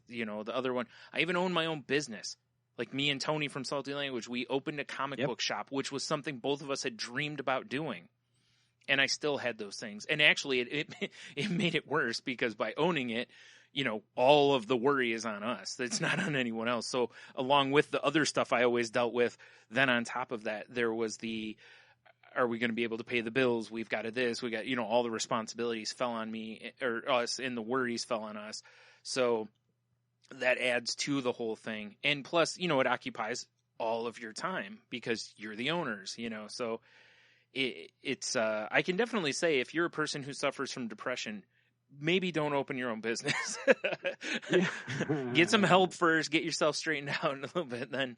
other one, I even owned my own business. Like me and Tony from Salty Language, we opened a comic book shop, which was something both of us had dreamed about doing. And I still had those things. And actually it made it worse, because by owning it, all of the worry is on us. It's not on anyone else. So along with the other stuff I always dealt with, then on top of that, there was are we going to be able to pay the bills? We've got this. We got, all the responsibilities fell on me or us, and the worries fell on us. So that adds to the whole thing. And plus, it occupies all of your time because you're the owners, so it's I can definitely say, if you're a person who suffers from depression, maybe don't open your own business. Get some help first, get yourself straightened out a little bit. Then,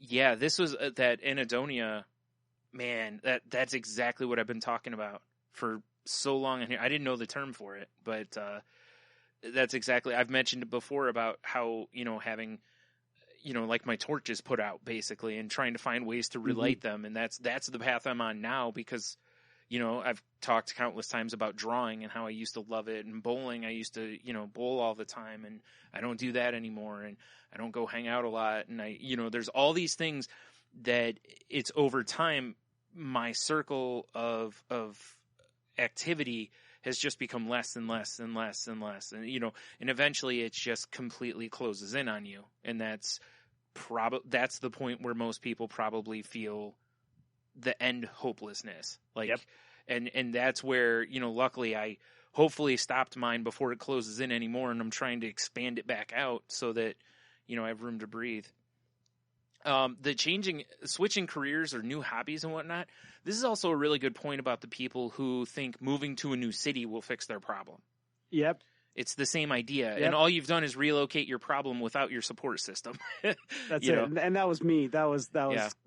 yeah, this was that anhedonia, man, that's exactly what I've been talking about for so long in here. I didn't know the term for it, but that's exactly, I've mentioned it before about how, having, like my torches put out basically, and trying to find ways to relight them. And that's the path I'm on now, because, I've talked countless times about drawing and how I used to love it, and bowling. I used to, bowl all the time, and I don't do that anymore. And I don't go hang out a lot. And there's all these things that it's over time, my circle of activity has just become less and less and less and less. And, and eventually it just completely closes in on you. And that's the point where most people probably feel the end hopelessness. And that's where, luckily I hopefully stopped mine before it closes in anymore. And I'm trying to expand it back out so that, I have room to breathe. Switching careers or new hobbies and whatnot. This is also a really good point about the people who think moving to a new city will fix their problem. Yep. It's the same idea. Yep. And all you've done is relocate your problem without your support system. That's it. And that was me. That was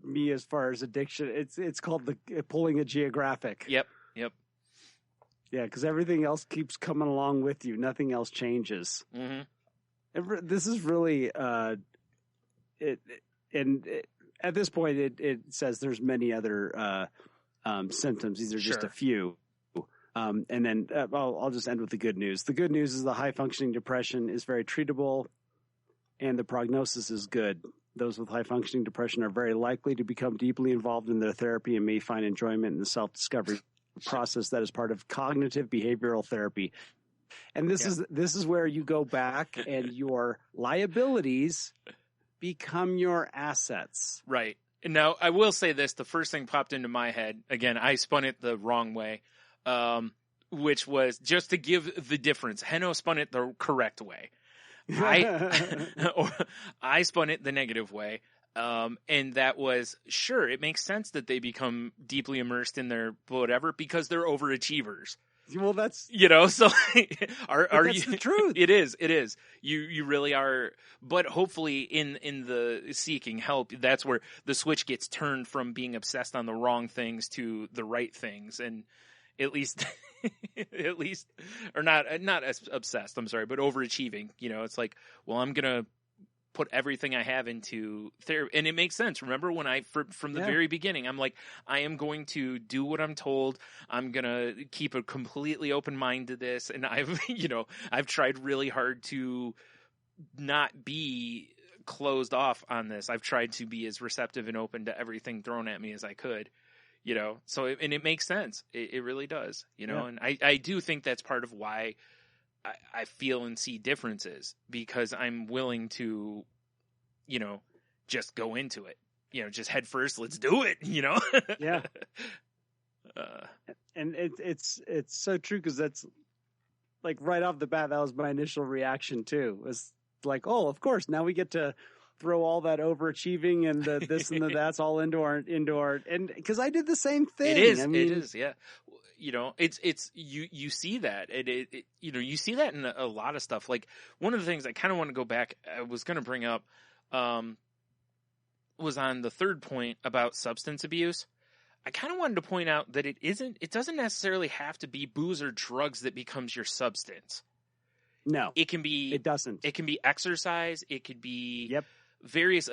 me as far as addiction. It's called pulling a geographic. Yep. Yeah, because everything else keeps coming along with you. Nothing else changes. Mm-hmm. This is really at this point it says there's many other symptoms. These are just a few. And then I'll just end with the good news. The good news is the high functioning depression is very treatable, and the prognosis is good. Those with high functioning depression are very likely to become deeply involved in their therapy and may find enjoyment in the self-discovery process that is part of cognitive behavioral therapy. And this is where you go back and your liabilities become your assets. Right. Now, I will say this. The first thing popped into my head, again, I spun it the wrong way, which was just to give the difference. Heno spun it the correct way. I spun it the negative way. And that was, sure, it makes sense that they become deeply immersed in their whatever because they're overachievers. Well, that's so are that's you the truth? It is. You really are. But hopefully, in the seeking help, that's where the switch gets turned from being obsessed on the wrong things to the right things, and at least, at least, or not as obsessed. I'm sorry, but overachieving. You know, it's like, well, I'm gonna put everything I have into therapy, and it makes sense. Remember when from the very beginning, I'm like, I am going to do what I'm told. I'm gonna keep a completely open mind to this, and I've tried really hard to not be closed off on this. I've tried to be as receptive and open to everything thrown at me as I could. You know, so it makes sense. It really does. You know, and I do think that's part of why I feel and see differences, because I'm willing to, you know, just go into it. You know, just head first. Let's do it. You know. Yeah. And it's so true, because that's like right off the bat, that was my initial reaction too. Was like, oh, of course, now we get to throw all that overachieving and the this and the that's all into our and because I did the same thing. It is, is, yeah. You know, it's you see that it you know, you see that in a lot of stuff. Like, one of the things I kind of want to go back, I was going to bring up, was on the third point about substance abuse. I kind of wanted to point out that it doesn't necessarily have to be booze or drugs that becomes your substance. No, it doesn't. It can be exercise. It could be various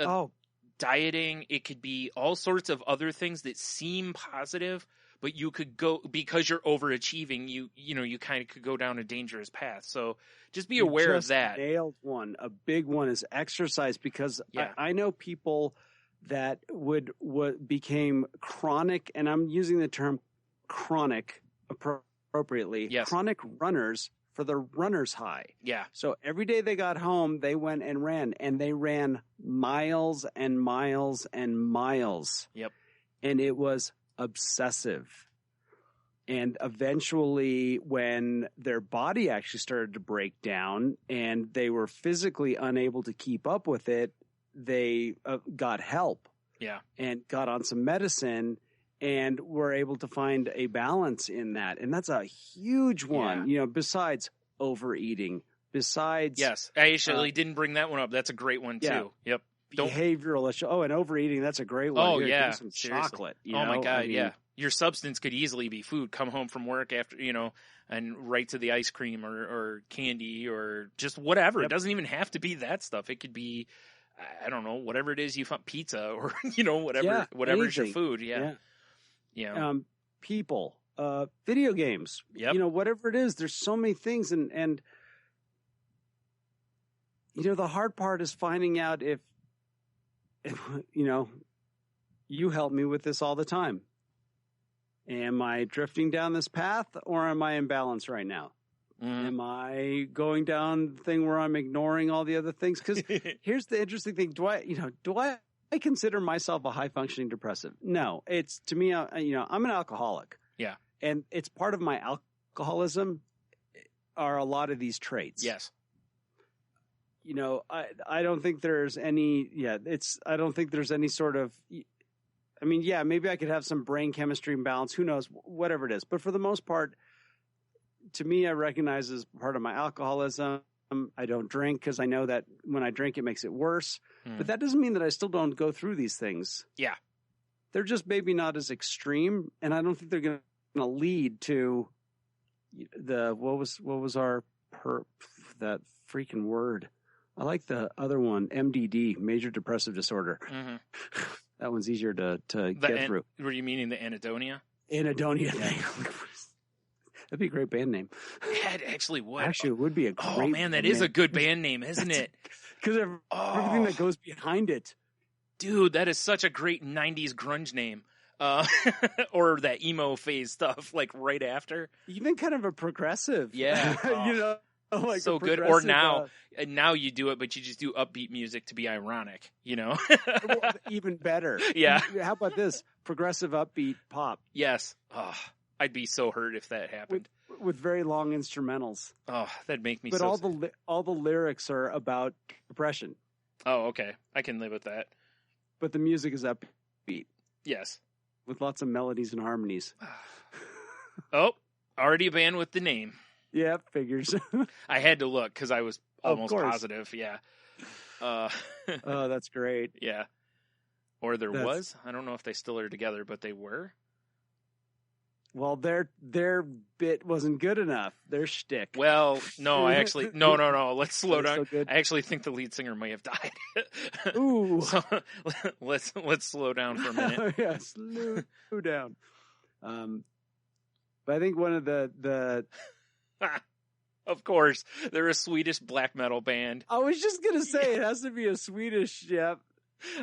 dieting. It could be all sorts of other things that seem positive, but you could go, because you're overachieving, you kind of could go down a dangerous path. So just be aware of that. Nailed one. A big one is exercise, because I know people that became chronic, and I'm using the term chronic appropriately. Yes. Chronic runners for the runner's high. Yeah. So every day they got home, they went and ran, and they ran miles and miles and miles. Yep. And it was obsessive. And eventually, when their body actually started to break down and they were physically unable to keep up with it, they got help. Yeah. And got on some medicine, and were able to find a balance in that. And that's a huge one, you know, besides overeating, besides. Yes. I actually didn't bring that one up. That's a great one too. Yep. Behavioral issue. Oh, and overeating. That's a great one. Oh, Here, yeah. give me some chocolate. My God. Yeah. Your substance could easily be food. Come home from work after, you know, and right to the ice cream or candy or just whatever. It doesn't even have to be that stuff. It could be, I don't know, whatever it is you find, pizza or, you know, whatever's your food. Yeah. People, video games, you know, whatever it is, there's so many things. And, you know, the hard part is finding out if, you know, you help me with this all the time. Am I drifting down this path, or am I in balance right now? Am I going down the thing where I'm ignoring all the other things? Because here's the interesting thing. Do I consider myself a high functioning depressive? No, it's, to me, you know, I'm an alcoholic. Yeah. And it's part of my alcoholism are a lot of these traits. Yes. You know, I don't think there's any, I don't think there's any sort of, I mean, maybe I could have some brain chemistry imbalance, who knows, whatever it is. But for the most part, to me, I recognize as part of my alcoholism. I don't drink because I know that when I drink, it makes it worse. But that doesn't mean that I still don't go through these things. Yeah. They're just maybe not as extreme, and I don't think they're going to lead to what was our that freaking word. I like the other one, MDD, major depressive disorder. That one's easier to get through. Were you meaning the anhedonia? Anhedonia thing. That'd be a great band name. Yeah, it actually would. Actually, it would be a great Oh, man, that is a good band name, isn't it? Because everything that goes behind it. Dude, that is such a great 90s grunge name. Or that emo phase stuff, like right after. Even kind of a progressive. Yeah. You know? Like so good. Or now you do it, but you just do upbeat music to be ironic, you know? Even better. Yeah. How about this? Progressive upbeat pop. Yes. Oh, I'd be so hurt if that happened. With very long instrumentals. Oh, that'd make me but so sad. all the lyrics are about depression. Oh, okay. I can live with that. But the music is upbeat. Yes. With lots of melodies and harmonies. Oh, already a band with the name. Yeah, figures. I had to look because I was almost positive. Yeah. Oh, that's great. Yeah. Or was. I don't know if they still are together, but they were. Well, their bit wasn't good enough. Their shtick. Well, no, I actually no. Let's slow Are they down. still good? I actually think the lead singer may have died. Ooh. So let's slow down for a minute. Yeah, slow down. But I think one of the Of course, they're a Swedish black metal band. I was just gonna say it has to be a Swedish. Yep.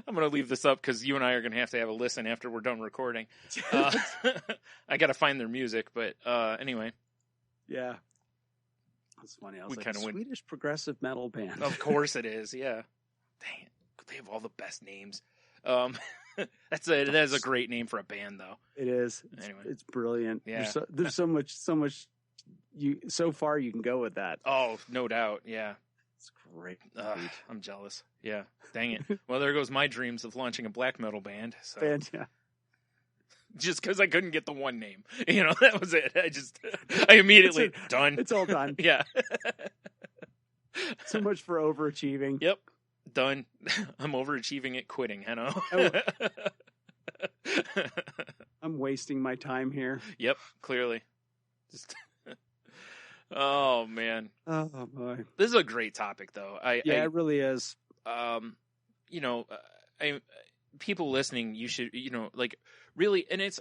I'm going to leave this up because you and I are going to have a listen after we're done recording. I got to find their music, but anyway. Yeah. That's funny. I was We like, kinda went- Swedish progressive metal band. Of course it is, yeah. Dang it. They have all the best names. That is a great name for a band, though. It is. Anyway. It's brilliant. Yeah. There's so much. So far you can go with that. Oh, no doubt, yeah. It's great. I'm jealous. Yeah, dang it. Well, there goes my dreams of launching a black metal band. So. Band, yeah. Just because I couldn't get the one name. That was it. I immediately, done. It's all done. Yeah. So much for overachieving. Yep. Done. I'm overachieving at quitting, Henno. I'm wasting my time here. Yep, clearly. Just oh, man. Oh, boy. This is a great topic, though. It really is. People listening, you should, really, and it's,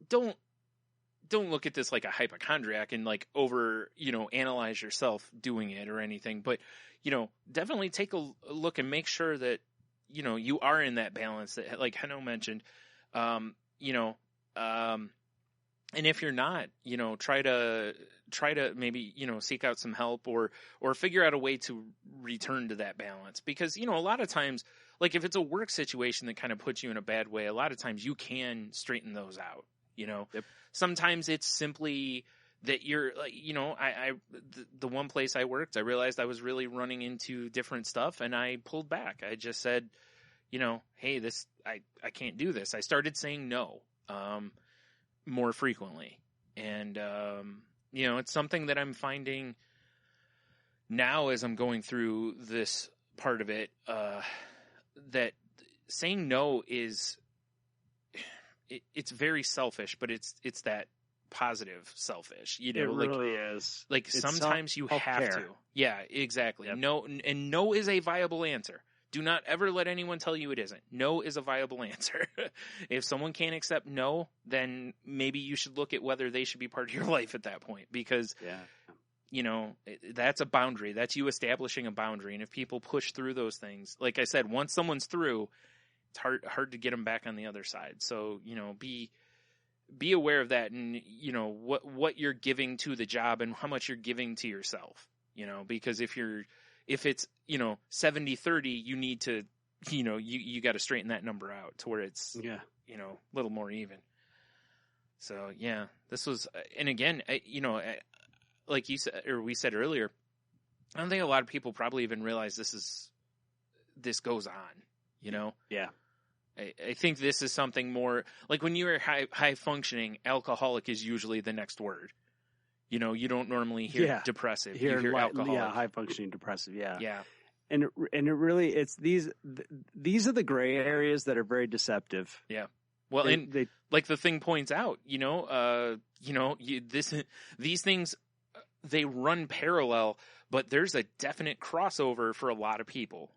don't look at this like a hypochondriac and like over, analyze yourself doing it or anything, but, definitely take a look and make sure that, you are in that balance that, like Henno mentioned, and if you're not, try to maybe, seek out some help or figure out a way to return to that balance. Because, a lot of times, like if it's a work situation that kind of puts you in a bad way, a lot of times you can straighten those out, Yep. Sometimes it's simply that you're like, the one place I worked, I realized I was really running into different stuff and I pulled back. I just said, hey, I can't do this. I started saying no. More frequently. And, it's something that I'm finding now as I'm going through this part of it, that saying no is, it's very selfish, but it's that positive selfish, It really is. Like It's sometimes you have self-care. to. Yeah, exactly. Yep. No, and no is a viable answer. Do not ever let anyone tell you it isn't. No is a viable answer. If someone can't accept no, then maybe you should look at whether they should be part of your life at that point. Because, that's a boundary. That's you establishing a boundary. And if people push through those things, like I said, once someone's through, it's hard to get them back on the other side. So, be aware of that and, what you're giving to the job and how much you're giving to yourself, because if it's, 70-30, you need to, you got to straighten that number out to where it's, a little more even. So, yeah, this was, and again, like you said, or we said earlier, I don't think a lot of people probably even realize this goes on, Yeah. I think this is something more like when you're high functioning, alcoholic is usually the next word. You don't normally hear depressive. You hear alcoholic. Yeah, high functioning depressive. Yeah. Yeah. And it really, it's these are the gray areas that are very deceptive. Yeah. Well, They like the thing points out, these things, they run parallel, but there's a definite crossover for a lot of people,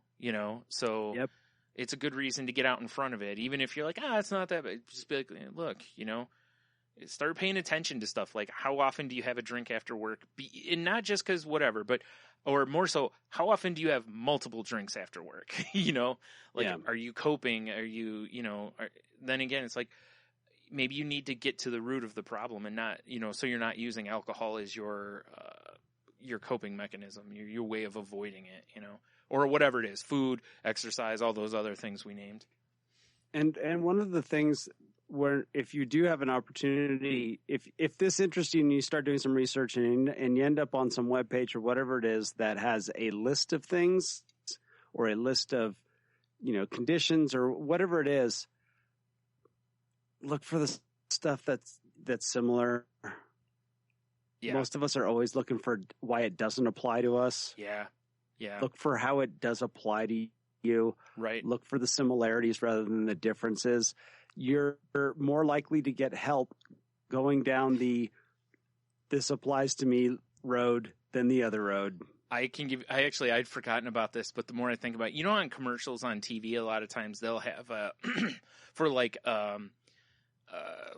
so Yep. It's a good reason to get out in front of it. Even if you're like, it's not that bad. Just be like, look, start paying attention to stuff like how often do you have a drink after work? And not just because whatever, but, or more so, how often do you have multiple drinks after work? Are you coping? Are you, then again, it's like, maybe you need to get to the root of the problem and not, so you're not using alcohol as your coping mechanism, your way of avoiding it, or whatever it is, food, exercise, all those other things we named. And one of the things where if you do have an opportunity, if this interests you and you start doing some research and you end up on some webpage or whatever it is that has a list of things or a list of, conditions or whatever it is, look for the stuff that's similar. Yeah. Most of us are always looking for why it doesn't apply to us. Yeah. Yeah. Look for how it does apply to you. Right. Look for the similarities rather than the differences. You're more likely to get help going down this applies to me road than the other road. I'd forgotten about this, but the more I think about it, on commercials on TV, a lot of times they'll have, for like,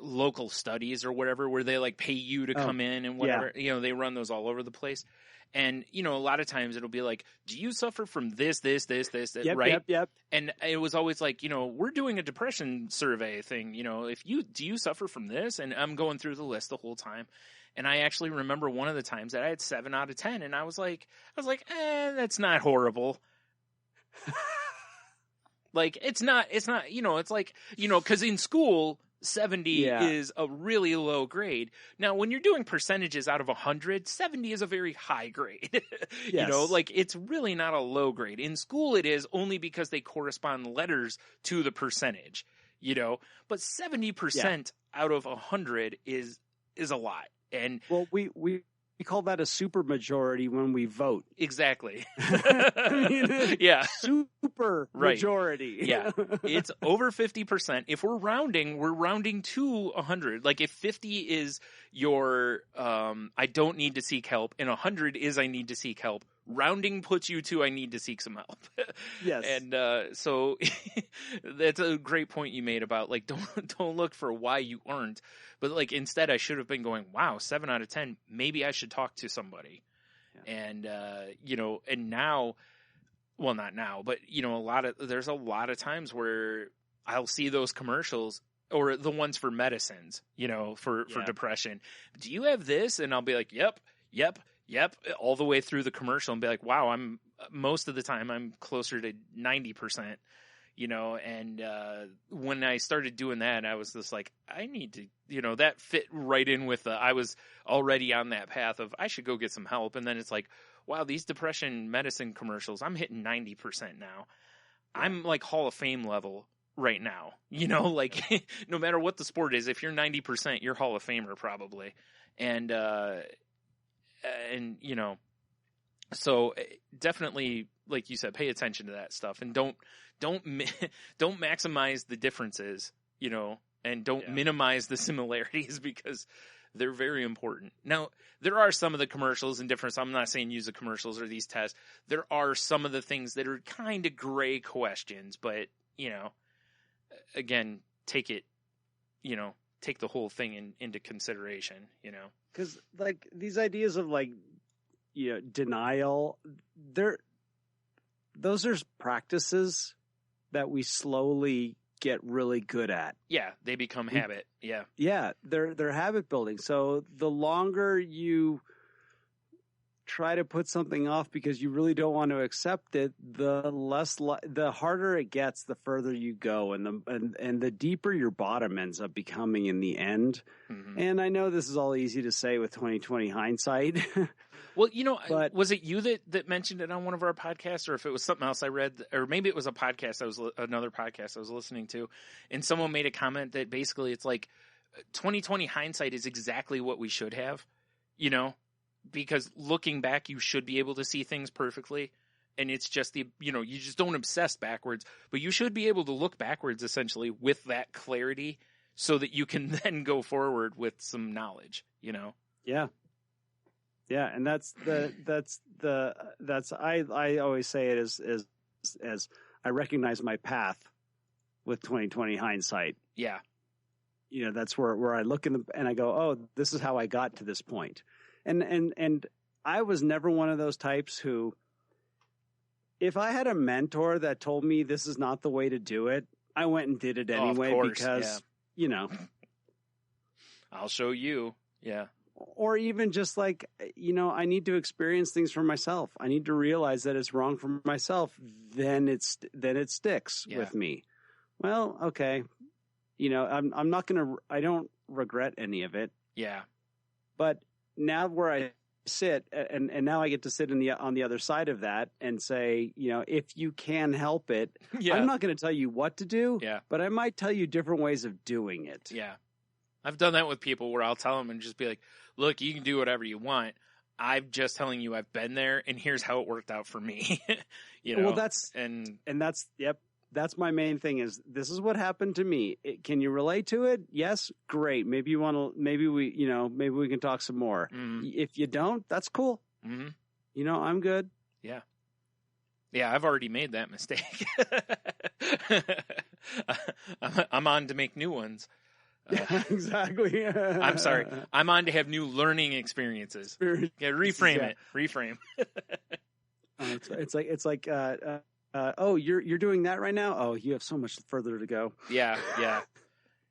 local studies or whatever, where they like pay you to come in and whatever, they run those all over the place. And, a lot of times it'll be like, do you suffer from this, Yep, right? Yep. And it was always like, we're doing a depression survey thing, do you suffer from this? And I'm going through the list the whole time. And I actually remember one of the times that I had 7 out of 10, and I was like, that's not horrible. Like, it's not, it's like, cause in school, 70 is a really low grade. Now, when you're doing percentages out of 100, 70 is a very high grade. Yes. It's really not a low grade. In school, it is only because they correspond letters to the percentage, but 70% out of 100 is a lot. And well, we call that a super majority when we vote. Exactly. Yeah. Super right. majority. Yeah. It's over 50%. If we're rounding to 100. Like if 50 is your I don't need to seek help and 100 is I need to seek help, rounding puts you to I need to seek some help. Yes. And so that's a great point you made about like don't look for why you aren't, but like instead I should have been going, wow, 7 out of 10, maybe I should talk to somebody. Yeah. And and now, well, not now, but there's a lot of times where I'll see those commercials or the ones for medicines, for depression. Do you have this? And I'll be like, yep, all the way through the commercial and be like, wow, most of the time I'm closer to 90%, and when I started doing that, I was just like, I need to, that fit right in with I was already on that path of I should go get some help. And then it's like, wow, these depression medicine commercials, I'm hitting 90% now. I'm like Hall of Fame level right now, like no matter what the sport is, if you're 90%, you're Hall of Famer probably. And so definitely, like you said, pay attention to that stuff and don't maximize the differences, and don't minimize the similarities because they're very important. Now, there are some of the commercials and difference. I'm not saying use the commercials or these tests. There are some of the things that are kind of gray questions, but, again, take it, take the whole thing into consideration, Because, like, these ideas of, like, denial, those are practices that we slowly get really good at. Yeah, they become habit. Yeah. Yeah, they're habit building. So the longer you try to put something off because you really don't want to accept it, the harder it gets, the further you go, and the deeper your bottom ends up becoming in the end. Mm-hmm. And I know this is all easy to say with 20/20 hindsight. Well, but was it you that mentioned it on one of our podcasts, or if it was something else I read, or maybe it was another podcast I was listening to, and someone made a comment that basically it's like 20/20 hindsight is exactly what we should have, because looking back, you should be able to see things perfectly. And it's just you just don't obsess backwards, but you should be able to look backwards essentially with that clarity so that you can then go forward with some knowledge, Yeah. Yeah. And I always say it as I recognize my path with 20/20 hindsight. Yeah. That's where I look and I go, oh, this is how I got to this point. And I was never one of those types who, if I had a mentor that told me this is not the way to do it, I went and did it anyway, of course, because, I'll show you. Yeah. Or even just like, I need to experience things for myself. I need to realize that it's wrong for myself. Then it sticks with me. Well, okay. I'm not going to, I don't regret any of it. Yeah. But now where I sit, and now I get to sit on the other side of that and say, if you can help it, I'm not going to tell you what to do, but I might tell you different ways of doing it. Yeah. I've done that with people where I'll tell them and just be like, look, you can do whatever you want. I'm just telling you I've been there and here's how it worked out for me. Well, that's, yep. That's my main thing is this is what happened to me. Can you relate to it? Yes. Great. Maybe you want to, maybe we can talk some more. Mm-hmm. If you don't, that's cool. Mm-hmm. I'm good. Yeah. Yeah, I've already made that mistake. I'm on to make new ones. Exactly. I'm sorry. I'm on to have new learning experiences. Yeah, reframe it. Reframe. It's like oh, you're doing that right now? Oh, you have so much further to go. Yeah.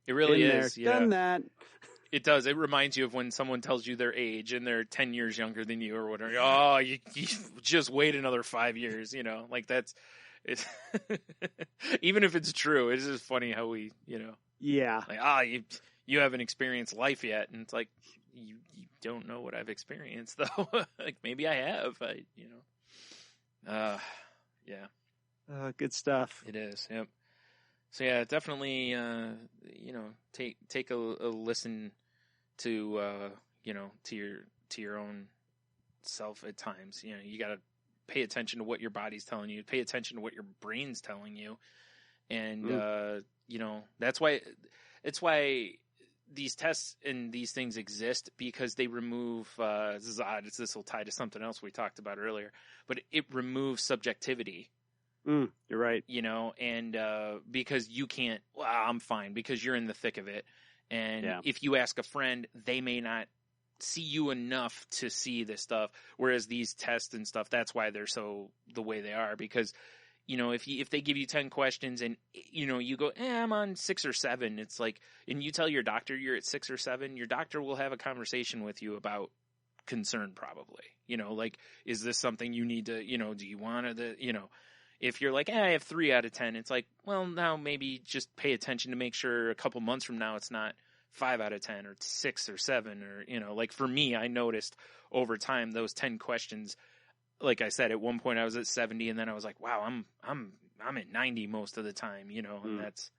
It really is. Yeah. Done that. It does. It reminds you of when someone tells you their age and they're 10 years younger than you or whatever. Oh, you just wait another 5 years, like it's even if it's true, it's just funny how we, Yeah. Like, you haven't experienced life yet. And it's like, you don't know what I've experienced though. Like maybe I have, yeah. Good stuff. It is. Yep. So yeah, definitely, take a listen to, to your own self at times. You got to pay attention to what your body's telling you, pay attention to what your brain's telling you. And, that's why these tests and these things exist, because they remove, this is odd. This will tie to something else we talked about earlier, but it removes subjectivity. You're right. And because you can't, I'm fine, because you're in the thick of it. And if you ask a friend, they may not see you enough to see this stuff. Whereas these tests and stuff, that's why they're so the way they are. Because, if they give you 10 questions and, you go, I'm on 6 or 7, it's like, and you tell your doctor you're at 6 or 7, your doctor will have a conversation with you about concern probably. Like, is this something you need to, do you want to, if you're like, I have 3 out of 10, it's like, well, now maybe just pay attention to make sure a couple months from now it's not 5 out of 10 or 6 or 7 or, like for me, I noticed over time those 10 questions, like I said, at one point I was at 70 and then I was like, wow, I'm at 90 most of the time, and that's,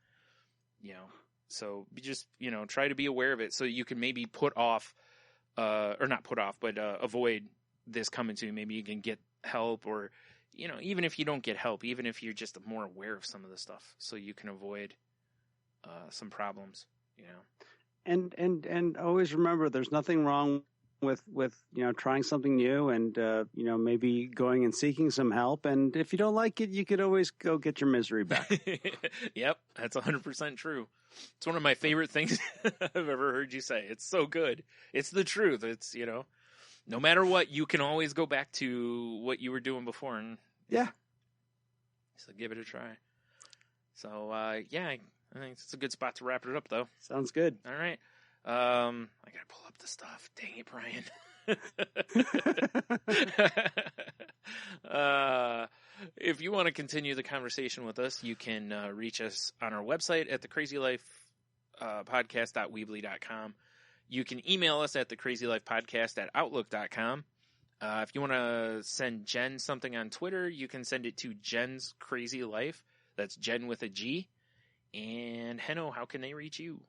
so just, try to be aware of it so you can maybe put off, or not put off, but avoid this coming to you. Maybe you can get help or, even if you don't get help, even if you're just more aware of some of the stuff, so you can avoid some problems, And always remember, there's nothing wrong with trying something new and maybe going and seeking some help. And if you don't like it, you could always go get your misery back. Yep, that's 100% true. It's one of my favorite things I've ever heard you say. It's so good. It's the truth. It's no matter what, you can always go back to what you were doing before. And yeah. So give it a try. So, I think it's a good spot to wrap it up, though. Sounds good. All right. I got to pull up the stuff. Dang it, Brian. If you want to continue the conversation with us, you can reach us on our website at thecrazylifepodcast.weebly.com. You can email us at thecrazylifepodcast@outlook.com. If you want to send Jen something on Twitter, you can send it to Jen's Crazy Life. That's Jen with a G. And Henno, how can they reach you?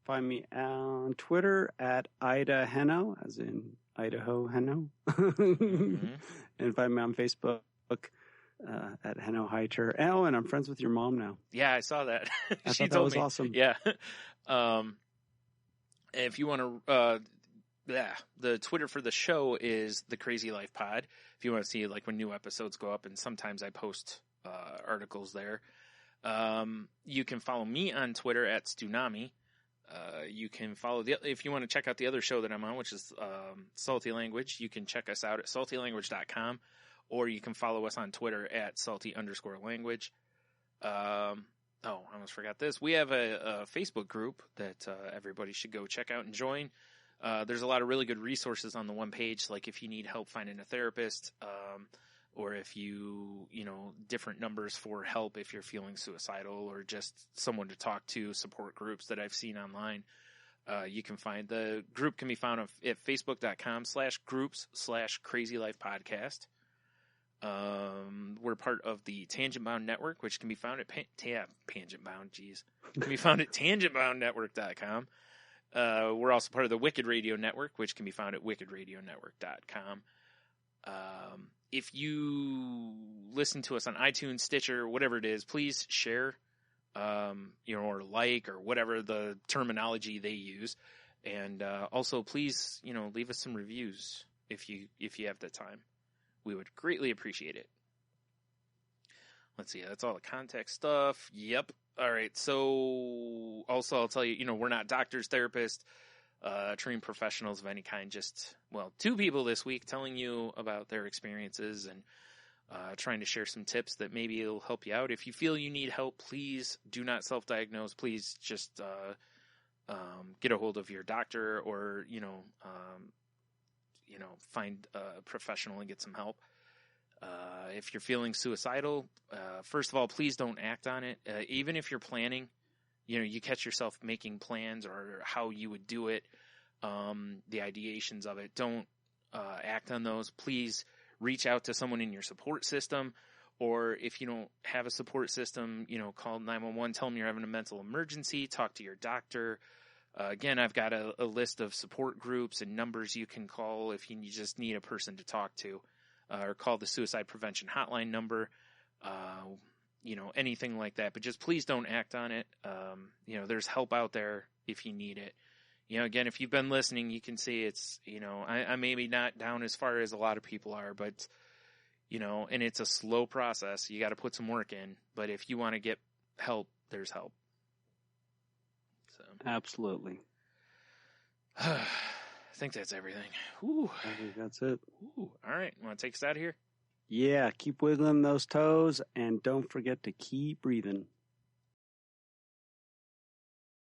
Find me on Twitter at Ida Henno, as in Idaho Henno. And find me on Facebook at Henno Heiter. Oh, and I'm friends with your mom now. Yeah, I saw that. She told me. Awesome. Yeah. If you want to, the Twitter for the show is The Crazy Life Pod. If you want to see like when new episodes go up, and sometimes I post articles there. You can follow me on Twitter at Stunami. You can follow if you want to check out the other show that I'm on, which is Salty Language, you can check us out at saltylanguage.com, or you can follow us on Twitter at salty_language. I almost forgot this. We have a Facebook group that everybody should go check out and join. There's a lot of really good resources on the one page, like if you need help finding a therapist, or if different numbers for help if you're feeling suicidal, or just someone to talk to, support groups that I've seen online. You can find the group can be found at facebook.com/groups/crazylifepodcast. We're part of the Tangent Bound Network, which can be found at Tangent Bound. Jeez, can be found at tangentboundnetwork.com. We're also part of the Wicked Radio Network, which can be found at wickedradionetwork.com. If you listen to us on iTunes, Stitcher, whatever it is, please share, or like, or whatever the terminology they use. And also, please, leave us some reviews if you have the time. We would greatly appreciate it. Let's see. That's all the contact stuff. Yep. All right. So also, I'll tell you, we're not doctors, therapists, trained professionals of any kind. Just, two people this week telling you about their experiences and trying to share some tips that maybe it'll help you out. If you feel you need help, please do not self-diagnose. Please just get a hold of your doctor, or find a professional and get some help. If you're feeling suicidal, first of all, please don't act on it. Even if you're planning, you catch yourself making plans or how you would do it, the ideations of it, don't act on those. Please reach out to someone in your support system, or if you don't have a support system, call 911, tell them you're having a mental emergency, talk to your doctor. Again, I've got a list of support groups and numbers you can call if you just need a person to talk to, or call the suicide prevention hotline number, anything like that. But just please don't act on it. There's help out there if you need it. Again, if you've been listening, you can see it's, I maybe not down as far as a lot of people are, but, and it's a slow process. You got to put some work in. But if you want to get help, there's help. So Absolutely. I think that's everything. Whew. I think that's it. Ooh. All right. Want to take us out of here? Yeah, keep wiggling those toes and don't forget to keep breathing.